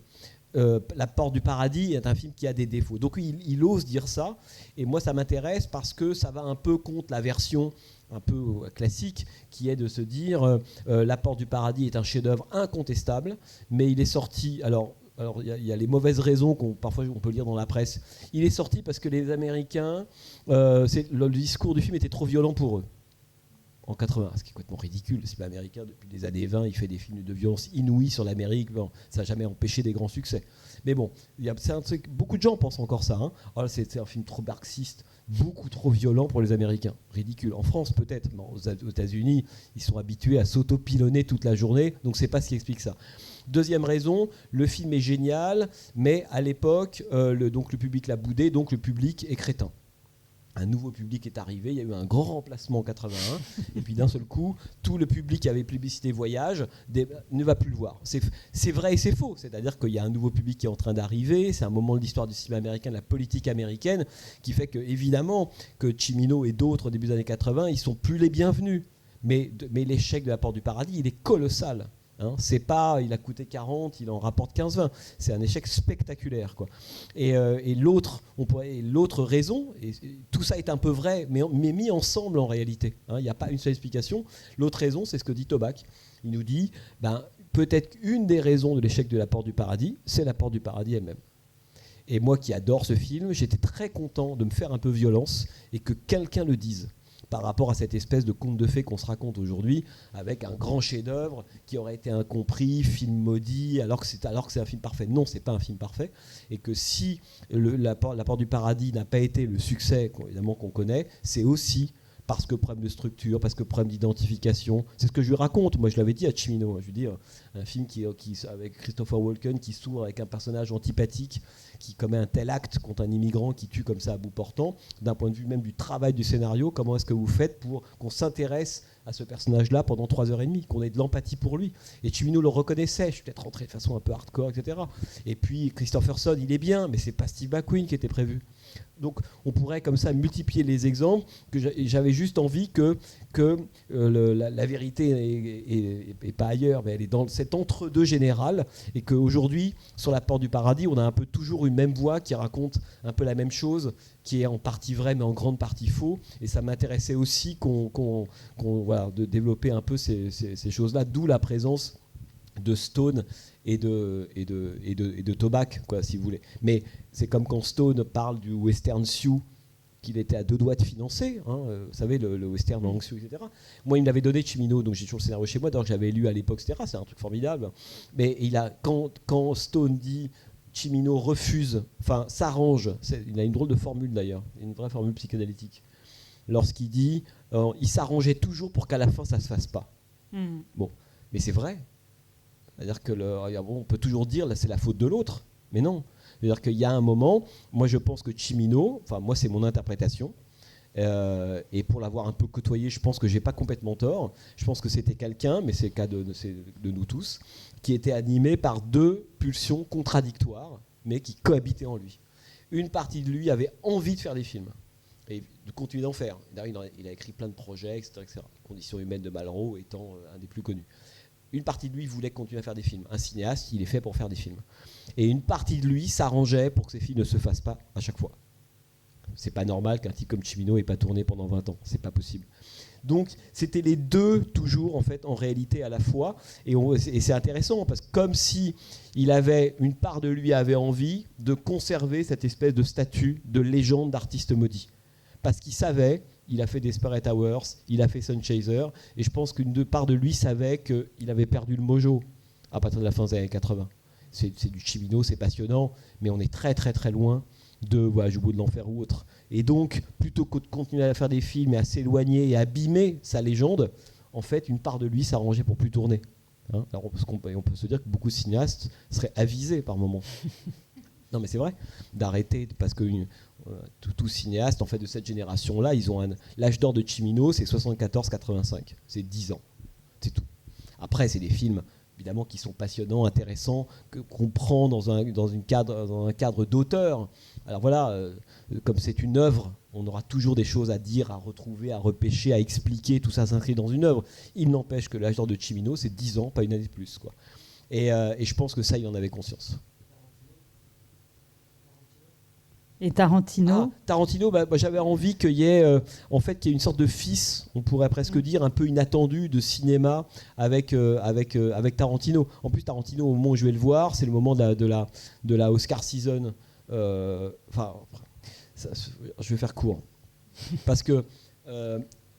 La Porte du Paradis est un film qui a des défauts. Donc il ose dire ça. Et moi, ça m'intéresse parce que ça va un peu contre la version un peu classique, qui est de se dire La Porte du Paradis est un chef-d'œuvre incontestable, mais il est sorti... Alors il y a les mauvaises raisons parfois on peut lire dans la presse. Il est sorti parce que les Américains, le discours du film était trop violent pour eux. En 80, ce qui est complètement ridicule. Le cinéma américain, depuis les années 20, il fait des films de violence inouïs sur l'Amérique. Bon, ça n'a jamais empêché des grands succès. Mais bon, c'est un truc, beaucoup de gens pensent encore ça. Hein. Oh, c'est un film trop marxiste, beaucoup trop violent pour les Américains. Ridicule. En France, peut-être. Mais aux États-Unis, ils sont habitués à s'auto-pilonner toute la journée. Donc, c'est pas ce qui explique ça. Deuxième raison, le film est génial, mais à l'époque, donc le public l'a boudé, donc le public est crétin. Un nouveau public est arrivé, il y a eu un grand remplacement en 81, et puis d'un seul coup, tout le public qui avait plébiscité Voyage ne va plus le voir. C'est vrai et c'est faux, c'est-à-dire qu'il y a un nouveau public qui est en train d'arriver, c'est un moment de l'histoire du cinéma américain, de la politique américaine, qui fait que, évidemment, que Cimino et d'autres au début des années 80, ils ne sont plus les bienvenus. Mais l'échec de La Porte du Paradis, il est colossal. Hein, c'est pas, il a coûté 40, il en rapporte 15-20. C'est un échec spectaculaire, quoi. Et l'autre raison, et tout ça est un peu vrai, mais mis ensemble en réalité. Hein, il n'y a pas une seule explication. L'autre raison, c'est ce que dit Tobac. Il nous dit, peut-être une des raisons de l'échec de La Porte du Paradis, c'est La Porte du Paradis elle-même. Et moi qui adore ce film, j'étais très content de me faire un peu violence et que quelqu'un le dise, par rapport à cette espèce de conte de fées qu'on se raconte aujourd'hui, avec un grand chef-d'œuvre qui aurait été incompris, film maudit, alors que c'est un film parfait. Non, c'est pas un film parfait, et que si la Porte du Paradis n'a pas été le succès évidemment qu'on connaît, c'est aussi parce que problème de structure, parce que problème d'identification. C'est ce que je lui raconte. Moi, je l'avais dit à Cimino. Je lui dis, un film avec Christopher Walken qui s'ouvre avec un personnage antipathique qui commet un tel acte contre un immigrant qui tue comme ça à bout portant. D'un point de vue même du travail du scénario, comment est-ce que vous faites pour qu'on s'intéresse à ce personnage-là pendant 3h30, qu'on ait de l'empathie pour lui. Et Cimino le reconnaissait. Je suis peut-être rentré de façon un peu hardcore, etc. Et puis Christopherson, il est bien, mais c'est pas Steve McQueen qui était prévu. Donc on pourrait comme ça multiplier les exemples, que j'avais juste envie que la vérité n'est pas ailleurs, mais elle est dans cet entre-deux général, et qu'aujourd'hui, sur La Porte du Paradis, on a un peu toujours une même voix qui raconte un peu la même chose, qui est en partie vraie, mais en grande partie faux. Et ça m'intéressait aussi de développer un peu ces choses-là, d'où la présence de Stone et de Tobac, quoi, si vous voulez. Mais c'est comme quand Stone parle du Western Sioux qu'il était à 2 doigts de financer, hein, vous savez, le Western Hong Sioux, etc. Moi, il me l'avait donné Cimino, donc j'ai toujours le scénario chez moi, donc j'avais lu à l'époque, etc. C'est un truc formidable. Mais quand Stone dit Cimino refuse, enfin s'arrange, il a une drôle de formule d'ailleurs, une vraie formule psychanalytique. Lorsqu'il dit, il s'arrangeait toujours pour qu'à la fin ça se fasse pas. Bon, mais c'est vrai. C'est-à-dire on peut toujours dire là c'est la faute de l'autre, mais non. C'est-à-dire qu'il y a un moment, moi je pense que Cimino, enfin moi c'est mon interprétation, et pour l'avoir un peu côtoyé, je pense que j'ai pas complètement tort. Je pense que c'était quelqu'un, mais c'est le cas de nous tous, qui était animé par 2 pulsions contradictoires, mais qui cohabitaient en lui. Une partie de lui avait envie de faire des films et de continuer d'en faire. D'ailleurs, il a écrit plein de projets, etc., etc. Conditions humaines de Malraux étant un des plus connus. Une partie de lui voulait continuer à faire des films. Un cinéaste, il est fait pour faire des films. Et une partie de lui s'arrangeait pour que ces films ne se fassent pas à chaque fois. C'est pas normal qu'un type comme Cimino ait pas tourné pendant 20 ans. C'est pas possible. Donc, c'était les deux, toujours, en fait, en réalité, à la fois. Et c'est intéressant, parce que comme si une part de lui avait envie de conserver cette espèce de statut de légende d'artiste maudit. Parce qu'il savait... Il a fait Desperate Hours, il a fait Sunchaser, et je pense qu'une part de lui savait qu'il avait perdu le mojo à partir de la fin des années 80. C'est du Cimino, c'est passionnant, mais on est très très très loin de Je bout de l'enfer ou autre. Et donc, plutôt que de continuer à faire des films et à s'éloigner et à abîmer sa légende, en fait, une part de lui s'arrangeait pour plus tourner. Hein, alors, on peut se dire que beaucoup de cinéastes seraient avisés par moment. Non, mais c'est vrai, d'arrêter, parce que tout cinéaste en fait, de cette génération-là, ils ont l'âge d'or de Cimino, c'est 74-85, c'est 10 ans, c'est tout. Après, c'est des films évidemment qui sont passionnants, intéressants, qu'on prend dans un cadre d'auteur. Alors voilà, comme c'est une œuvre, on aura toujours des choses à dire, à retrouver, à repêcher, à expliquer, tout ça s'inscrit dans une œuvre. Il n'empêche que l'âge d'or de Cimino, c'est 10 ans, pas une année de plus, quoi. Et je pense que ça, il en avait conscience. Et Tarantino Tarantino, j'avais envie qu'il y ait qu'il y ait une sorte de fils, on pourrait presque dire, un peu inattendu de cinéma avec Tarantino. En plus, Tarantino, au moment où je vais le voir, c'est le moment de la Oscar season. Je vais faire court. Parce que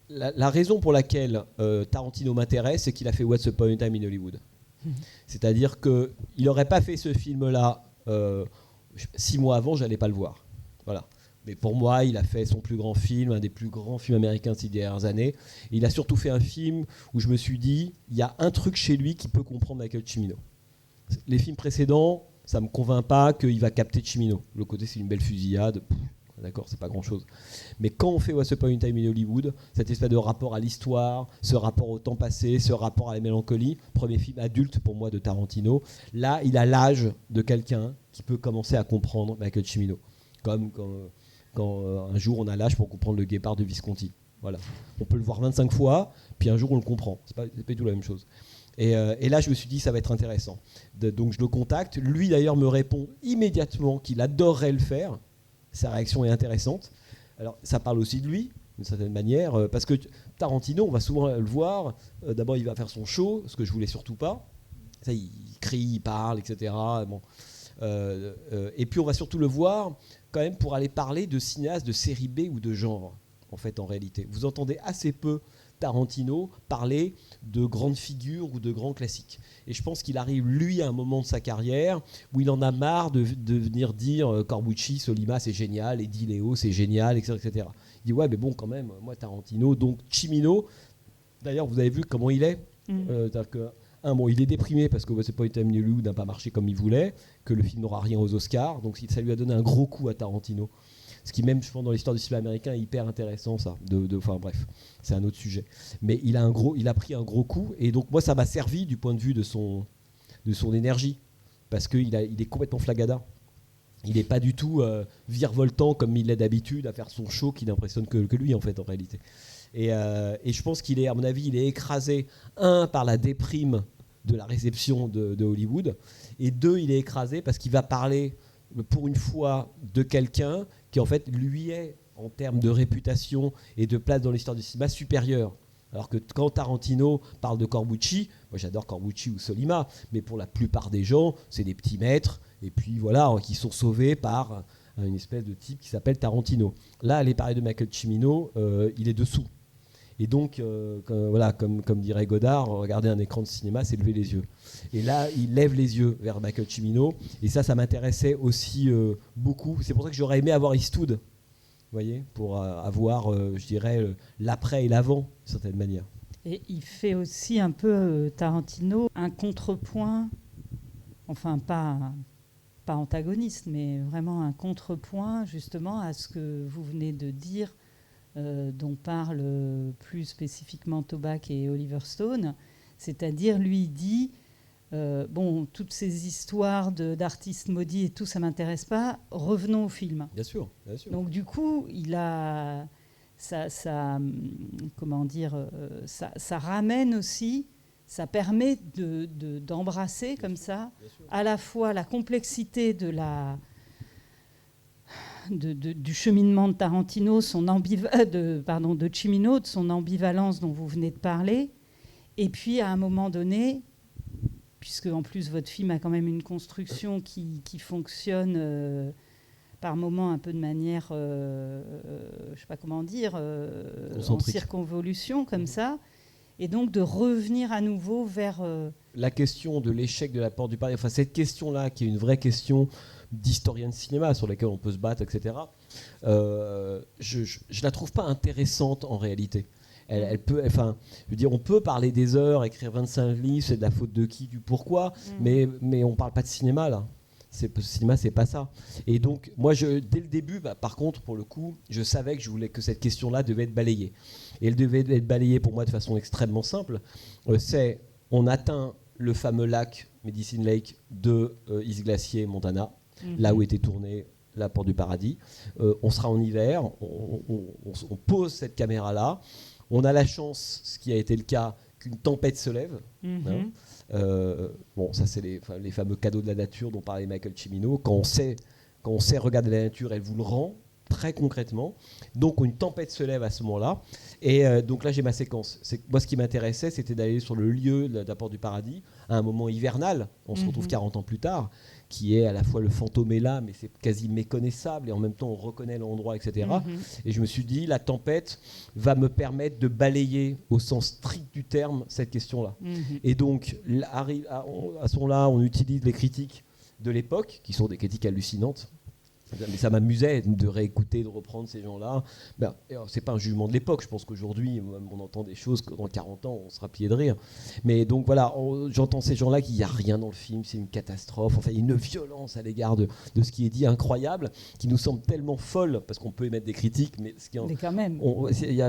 la raison pour laquelle Tarantino m'intéresse, c'est qu'il a fait Once Upon a Time in Hollywood. C'est-à-dire qu'il n'aurait pas fait ce film-là 6 mois avant, j'allais pas le voir. Voilà. Mais pour moi, il a fait son plus grand film, un des plus grands films américains de ces dernières années. Et il a surtout fait un film où je me suis dit, il y a un truc chez lui qui peut comprendre Michael Cimino. Les films précédents, ça me convainc pas qu'il va capter Cimino. Le côté, c'est une belle fusillade. D'accord, c'est pas grand-chose. Mais quand on fait Once Upon a Time in Hollywood, cette espèce de rapport à l'histoire, ce rapport au temps passé, ce rapport à la mélancolie, premier film adulte pour moi de Tarantino, là, il a l'âge de quelqu'un qui peut commencer à comprendre Michael Cimino. Comme quand un jour on a l'âge pour comprendre Le Guépard de Visconti. Voilà. On peut le voir 25 fois, puis un jour on le comprend. C'est pas du tout la même chose. Et là, je me suis dit, ça va être intéressant. Donc je le contacte. Lui, d'ailleurs, me répond immédiatement qu'il adorerait le faire. Sa réaction est intéressante. Alors, ça parle aussi de lui, d'une certaine manière, parce que Tarantino, on va souvent le voir. D'abord, il va faire son show, ce que je voulais surtout pas. Ça, il crie, il parle, etc. Bon. Et puis, on va surtout le voir quand même pour aller parler de cinéastes de série B ou de genre, en fait, en réalité. Vous entendez assez peu Tarantino parler de grandes figures ou de grands classiques. Et je pense qu'il arrive, lui, à un moment de sa carrière où il en a marre de venir dire Corbucci, Solima, c'est génial, Eddie Leo, c'est génial, etc., etc. Il dit, ouais, mais bon, quand même, moi, Tarantino, donc Cimino, d'ailleurs, vous avez vu comment il est. C'est-à-dire que, il est déprimé parce que c'est pas Time in Hollywood n'a pas marché comme il voulait, que le film n'aura rien aux Oscars, donc ça lui a donné un gros coup à Tarantino. Ce qui, même, je pense, dans l'histoire du cinéma américain, est hyper intéressant, ça. Enfin, bref, c'est un autre sujet. Mais il a pris un gros coup, et donc moi, ça m'a servi du point de vue de son énergie, parce qu'il est complètement flagada. Il n'est pas du tout virevoltant comme il l'est d'habitude à faire son show qui n'impressionne que lui, en fait, en réalité. Et je pense qu'il est, à mon avis, il est écrasé, par la déprime de la réception de Hollywood, et 2, il est écrasé parce qu'il va parler, pour une fois, de quelqu'un qui, en fait, lui est, en termes de réputation et de place dans l'histoire du cinéma, supérieur. Alors que quand Tarantino parle de Corbucci, moi j'adore Corbucci ou Solima, mais pour la plupart des gens, c'est des petits maîtres, et puis voilà, qui sont sauvés par une espèce de type qui s'appelle Tarantino. Là, aller parler de Michael Cimino, il est dessous. Et donc, voilà, comme dirait Godard, regarder un écran de cinéma, c'est lever les yeux. Et là, il lève les yeux vers Michael Cimino. Et ça m'intéressait aussi beaucoup. C'est pour ça que j'aurais aimé avoir Eastwood, vous voyez, pour avoir, je dirais, l'après et l'avant, d'une certaine manière. Et il fait aussi un peu, Tarantino, un contrepoint, enfin pas antagoniste, mais vraiment un contrepoint justement à ce que vous venez de dire, dont parlent plus spécifiquement Toback et Oliver Stone. C'est-à-dire, lui, il dit, toutes ces histoires d'artistes maudits et tout, ça ne m'intéresse pas, revenons au film. Bien sûr, bien sûr. Donc du coup, il a... Ça ramène aussi, ça permet d'embrasser comme ça, à la fois la complexité du cheminement de Tarantino, de Cimino, de son ambivalence dont vous venez de parler, et puis à un moment donné, puisque en plus votre film a quand même une construction qui fonctionne par moments un peu de manière, je ne sais pas comment dire, en circonvolution comme ça, et donc de revenir à nouveau vers... La question de l'échec de la Porte du Paradis, enfin cette question-là qui est une vraie question d'historien de cinéma sur laquelle on peut se battre, etc., je la trouve pas intéressante en réalité. Elle peut, enfin, je veux dire, on peut parler des heures, écrire 25 livres, c'est de la faute de qui, du pourquoi, mais on parle pas de cinéma là. Le cinéma, c'est pas ça. Et donc, moi, dès le début, par contre, pour le coup, je savais que je voulais que cette question-là devait être balayée. Et elle devait être balayée pour moi de façon extrêmement simple. On atteint le fameux lac Medicine Lake de East Glacier, Montana, là où était tourné La Porte du Paradis. On sera en hiver, on pose cette caméra-là. On a la chance, ce qui a été le cas, qu'une tempête se lève. Hein. Bon, ça c'est les fameux cadeaux de la nature dont parlait Michael Cimino. Quand on sait regarder la nature, elle vous le rend très concrètement. Donc une tempête se lève à ce moment-là. Et donc là j'ai ma séquence. Moi ce qui m'intéressait, c'était d'aller sur le lieu de la Porte du Paradis à un moment hivernal. On se retrouve 40 ans plus tard, qui est à la fois le fantôme est là, mais c'est quasi méconnaissable, et en même temps on reconnaît l'endroit, etc. Et je me suis dit, la tempête va me permettre de balayer au sens strict du terme cette question-là. Et donc à ce moment-là, on utilise les critiques de l'époque, qui sont des critiques hallucinantes. Mais ça m'amusait de réécouter, de reprendre ces gens-là. Ben, c'est pas un jugement de l'époque. Je pense qu'aujourd'hui, on entend des choses que dans 40 ans, on sera plié de rire. Mais donc voilà, j'entends ces gens-là qu'il n'y a rien dans le film, c'est une catastrophe. Enfin, il y a une violence à l'égard de ce qui est dit incroyable, qui nous semble tellement folle, parce qu'on peut émettre des critiques, mais quand même. Il y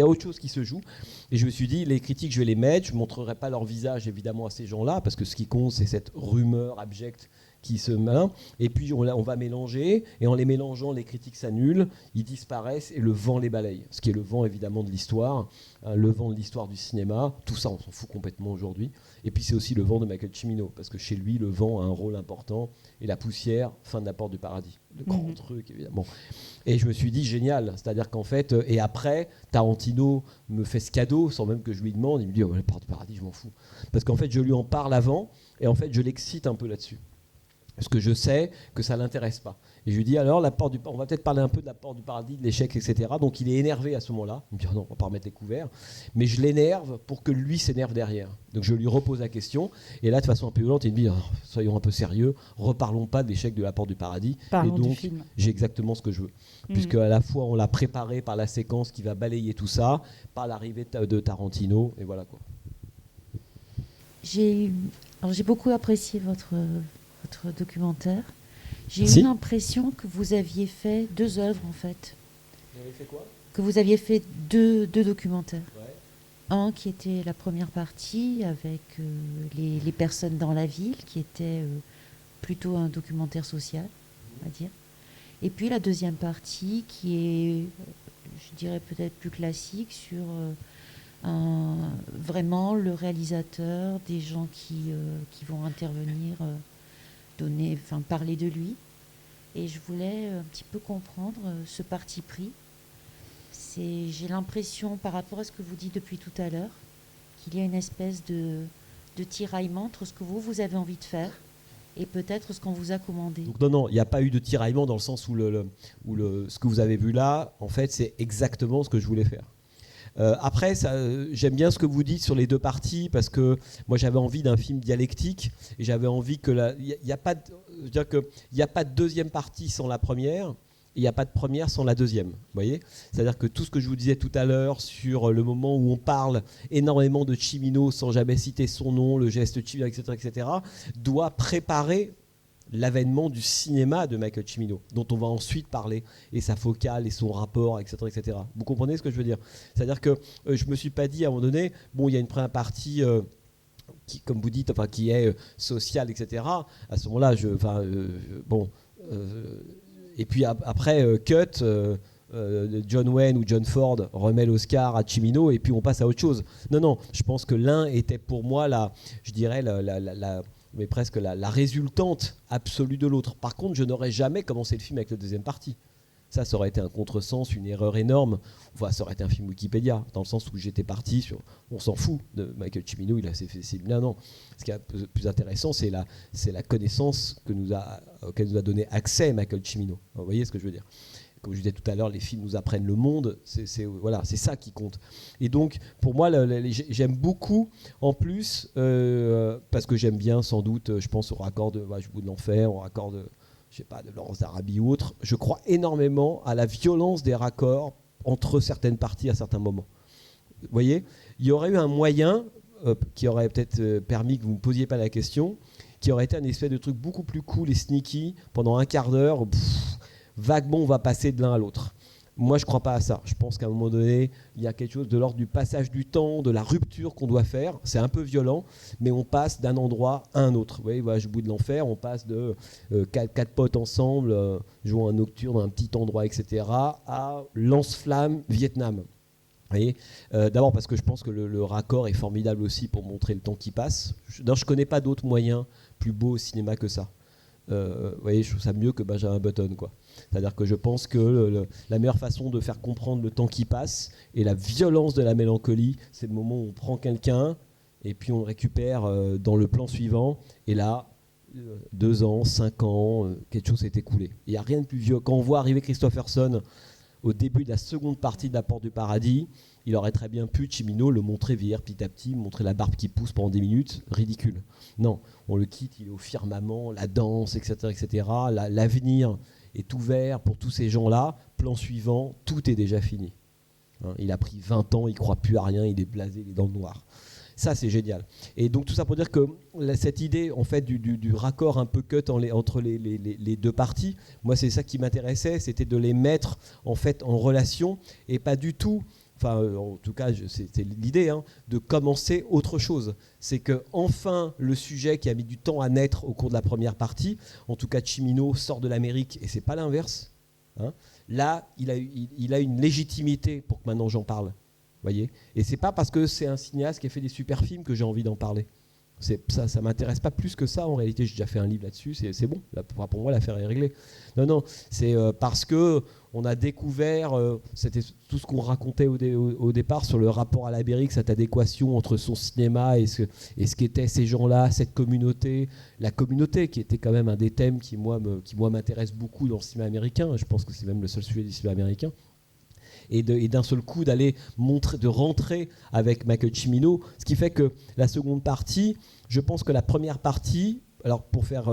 a autre chose qui se joue. Et je me suis dit, les critiques, je vais les mettre. Je ne montrerai pas leur visage, évidemment, à ces gens-là, parce que ce qui compte, c'est cette rumeur abjecte qui se maint, et puis on va mélanger, et en les mélangeant, les critiques s'annulent, ils disparaissent, et le vent les balaye. Ce qui est le vent, évidemment, de l'histoire, le vent de l'histoire du cinéma, tout ça, on s'en fout complètement aujourd'hui. Et puis c'est aussi le vent de Michael Cimino, parce que chez lui, le vent a un rôle important, et la poussière, fin de La Porte du Paradis. Le grand truc, évidemment. Et je me suis dit, génial, c'est-à-dire qu'en fait, et après, Tarantino me fait ce cadeau, sans même que je lui demande, il me dit, La Porte du Paradis, je m'en fous. Parce qu'en fait, je lui en parle avant, et en fait, je l'excite un peu là-dessus. Parce que je sais que ça ne l'intéresse pas. Et je lui dis alors, on va peut-être parler un peu de La Porte du Paradis, de l'échec, etc. Donc il est énervé à ce moment-là. Il me dit non, on ne va pas remettre les couverts. Mais je l'énerve pour que lui s'énerve derrière. Donc je lui repose la question. Et là, de façon un peu violente, il me dit soyons un peu sérieux, reparlons pas de l'échec de La Porte du Paradis. Parlons et donc, du film. j'ai exactement ce que je veux. Puisque à la fois, on l'a préparé par la séquence qui va balayer tout ça, par l'arrivée de Tarantino. Et voilà quoi. J'ai beaucoup apprécié votre documentaire. J'ai eu l'impression que vous aviez fait 2 œuvres en fait. Vous avez fait quoi ? Que vous aviez fait deux documentaires. Ouais. Un qui était la première partie avec les personnes dans la ville, qui était plutôt un documentaire social, on va dire. Et puis la deuxième partie qui est, je dirais peut-être plus classique, sur vraiment le réalisateur, des gens qui vont intervenir, parler de lui. Et je voulais un petit peu comprendre ce parti pris. J'ai l'impression, par rapport à ce que vous dites depuis tout à l'heure, qu'il y a une espèce de tiraillement entre ce que vous avez envie de faire et peut-être ce qu'on vous a commandé. Donc non, il n'y a pas eu de tiraillement dans le sens où, ce que vous avez vu là, en fait, c'est exactement ce que je voulais faire. Après, j'aime bien ce que vous dites sur les 2 parties, parce que moi j'avais envie d'un film dialectique, et j'avais envie que il n'y a pas de deuxième partie sans la première, et il n'y a pas de première sans la deuxième. Vous voyez ? C'est-à-dire que tout ce que je vous disais tout à l'heure sur le moment où on parle énormément de Cimino sans jamais citer son nom, le geste Cimino, etc., doit préparer l'avènement du cinéma de Michael Cimino, dont on va ensuite parler, et sa focale, et son rapport, etc., etc. Vous comprenez ce que je veux dire ? C'est-à-dire que je ne me suis pas dit à un moment donné, bon, il y a une première partie qui, comme vous dites, qui est sociale, etc. À ce moment-là, et puis après, cut, John Wayne ou John Ford remet l'Oscar à Cimino, et puis on passe à autre chose. Non, je pense que l'un était pour moi mais presque la résultante absolue de l'autre. Par contre, je n'aurais jamais commencé le film avec la deuxième partie. Ça aurait été un contresens, une erreur énorme. Enfin, ça aurait été un film Wikipédia, dans le sens où j'étais parti sur... On s'en fout de Michael Cimino, il a fait ses films. Non. Ce qui est le plus intéressant, c'est la connaissance auquel nous a donné accès Michael Cimino. Vous voyez ce que je veux dire ? Comme je disais tout à l'heure, les films nous apprennent le monde, c'est ça qui compte. Et donc, pour moi, j'aime beaucoup, en plus, parce que j'aime bien, sans doute, je pense au raccord de Je bout de l'enfer, au raccord de Laurence d'Arabie ou autre, je crois énormément à la violence des raccords entre certaines parties à certains moments. Vous voyez ? Il y aurait eu un moyen qui aurait peut-être permis que vous ne me posiez pas la question, qui aurait été un espèce de truc beaucoup plus cool et sneaky, pendant un quart d'heure, vaguement on va passer de l'un à l'autre. Moi, je ne crois pas à ça. Je pense qu'à un moment donné, il y a quelque chose de l'ordre du passage du temps, de la rupture qu'on doit faire. C'est un peu violent, mais on passe d'un endroit à un autre. Vous voyez, Voyage au bout de l'enfer, on passe de quatre potes ensemble, jouant un nocturne dans un petit endroit, etc., à lance-flamme Vietnam. Vous voyez, d'abord parce que je pense que le raccord est formidable aussi pour montrer le temps qui passe. Je ne connais pas d'autres moyens plus beaux au cinéma que ça. Vous voyez, je trouve ça mieux que Benjamin Button, quoi. C'est-à-dire que je pense que la meilleure façon de faire comprendre le temps qui passe et la violence de la mélancolie, c'est le moment où on prend quelqu'un et puis on le récupère dans le plan suivant. Et là, 2 ans, 5 ans, quelque chose s'est écoulé. Il n'y a rien de plus vieux. Quand on voit arriver Christopherson au début de la seconde partie de La Porte du Paradis, il aurait très bien pu, Cimino, le montrer vieillir petit à petit, montrer la barbe qui pousse pendant 10 minutes, ridicule. Non, on le quitte, il est au firmament, la danse, etc. etc. L'avenir est ouvert pour tous ces gens-là. Plan suivant, tout est déjà fini. Il a pris 20 ans, il ne croit plus à rien, il est blasé, il est dans le noir. Ça, c'est génial. Et donc tout ça pour dire que cette idée en fait, du raccord un peu cut entre les deux parties, moi c'est ça qui m'intéressait, c'était de les mettre en fait en relation et pas du tout... Enfin, en tout cas, c'était l'idée, de commencer autre chose. C'est que enfin le sujet qui a mis du temps à naître au cours de la première partie, en tout cas Cimino sort de l'Amérique et c'est pas l'inverse. Là, il a une légitimité pour que maintenant j'en parle. Voyez, et c'est pas parce que c'est un cinéaste qui a fait des super films que j'ai envie d'en parler. Ça m'intéresse pas plus que ça. En réalité, j'ai déjà fait un livre là-dessus. C'est bon. Là, pour moi, l'affaire est réglée. Non, c'est parce que on a découvert, c'était tout ce qu'on racontait au départ sur le rapport à l'Amérique, cette adéquation entre son cinéma et ce qu'étaient ces gens-là, cette communauté, la communauté qui était quand même un des thèmes qui moi m'intéresse beaucoup dans le cinéma américain. Je pense que c'est même le seul sujet du cinéma américain. Et d'un seul coup d'aller de rentrer avec Michael Cimino, ce qui fait que la seconde partie, je pense que la première partie, alors pour faire,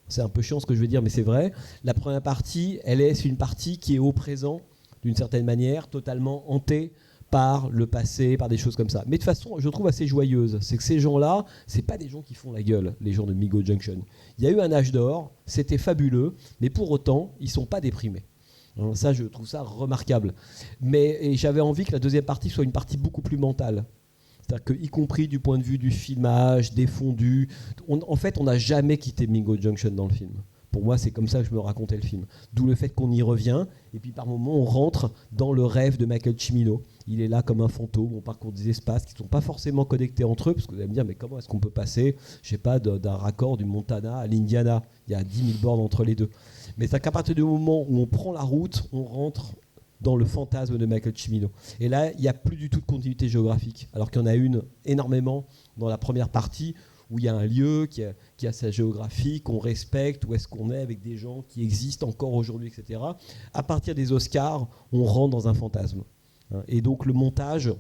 c'est un peu chiant ce que je vais dire, mais c'est vrai, la première partie, c'est une partie qui est au présent, d'une certaine manière, totalement hantée par le passé, par des choses comme ça. Mais de façon, je trouve assez joyeuse. C'est que ces gens-là, c'est pas des gens qui font la gueule, les gens de Migo Junction. Il y a eu un âge d'or, c'était fabuleux, mais pour autant, ils sont pas déprimés. Alors ça, je trouve ça remarquable. Et j'avais envie que la deuxième partie soit une partie beaucoup plus mentale. C'est-à-dire que, y compris du point de vue du filmage, des fondus, en fait, on n'a jamais quitté Mingo Junction dans le film. Pour moi, c'est comme ça que je me racontais le film. D'où le fait qu'on y revient, et puis par moments, on rentre dans le rêve de Michael Cimino. Il est là comme un fantôme, on parcourt des espaces qui ne sont pas forcément connectés entre eux, parce que vous allez me dire, mais comment est-ce qu'on peut passer, je sais pas, d'un raccord du Montana à l'Indiana? Il y a 10 000 bornes entre les deux. Mais c'est qu'à partir du moment où on prend la route, on rentre dans le fantasme de Michael Cimino. Et là, il n'y a plus du tout de continuité géographique, alors qu'il y en a une énormément dans la première partie, où il y a un lieu qui a sa géographie, qu'on respecte, où est-ce qu'on est avec des gens qui existent encore aujourd'hui, etc. À partir des Oscars, on rentre dans un fantasme. Et donc le montage,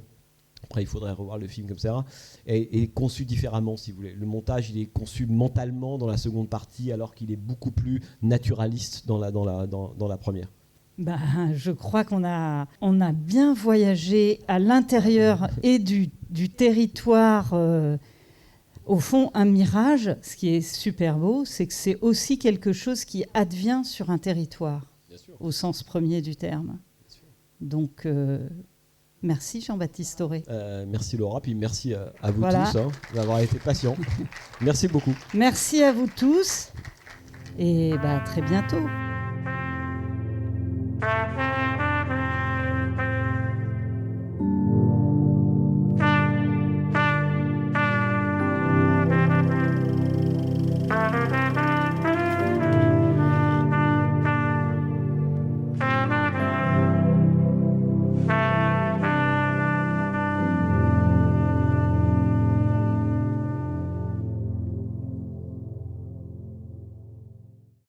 après il faudrait revoir le film comme ça, est conçu différemment, si vous voulez. Le montage, il est conçu mentalement dans la seconde partie, alors qu'il est beaucoup plus naturaliste dans la première. Je crois qu'on a bien voyagé à l'intérieur et du territoire. Au fond, un mirage, ce qui est super beau, c'est que c'est aussi quelque chose qui advient sur un territoire, au sens premier du terme. Donc, merci Jean-Baptiste Thoré. Merci Laura, puis merci à vous tous d'avoir été patients. Merci beaucoup. Merci à vous tous et très bientôt.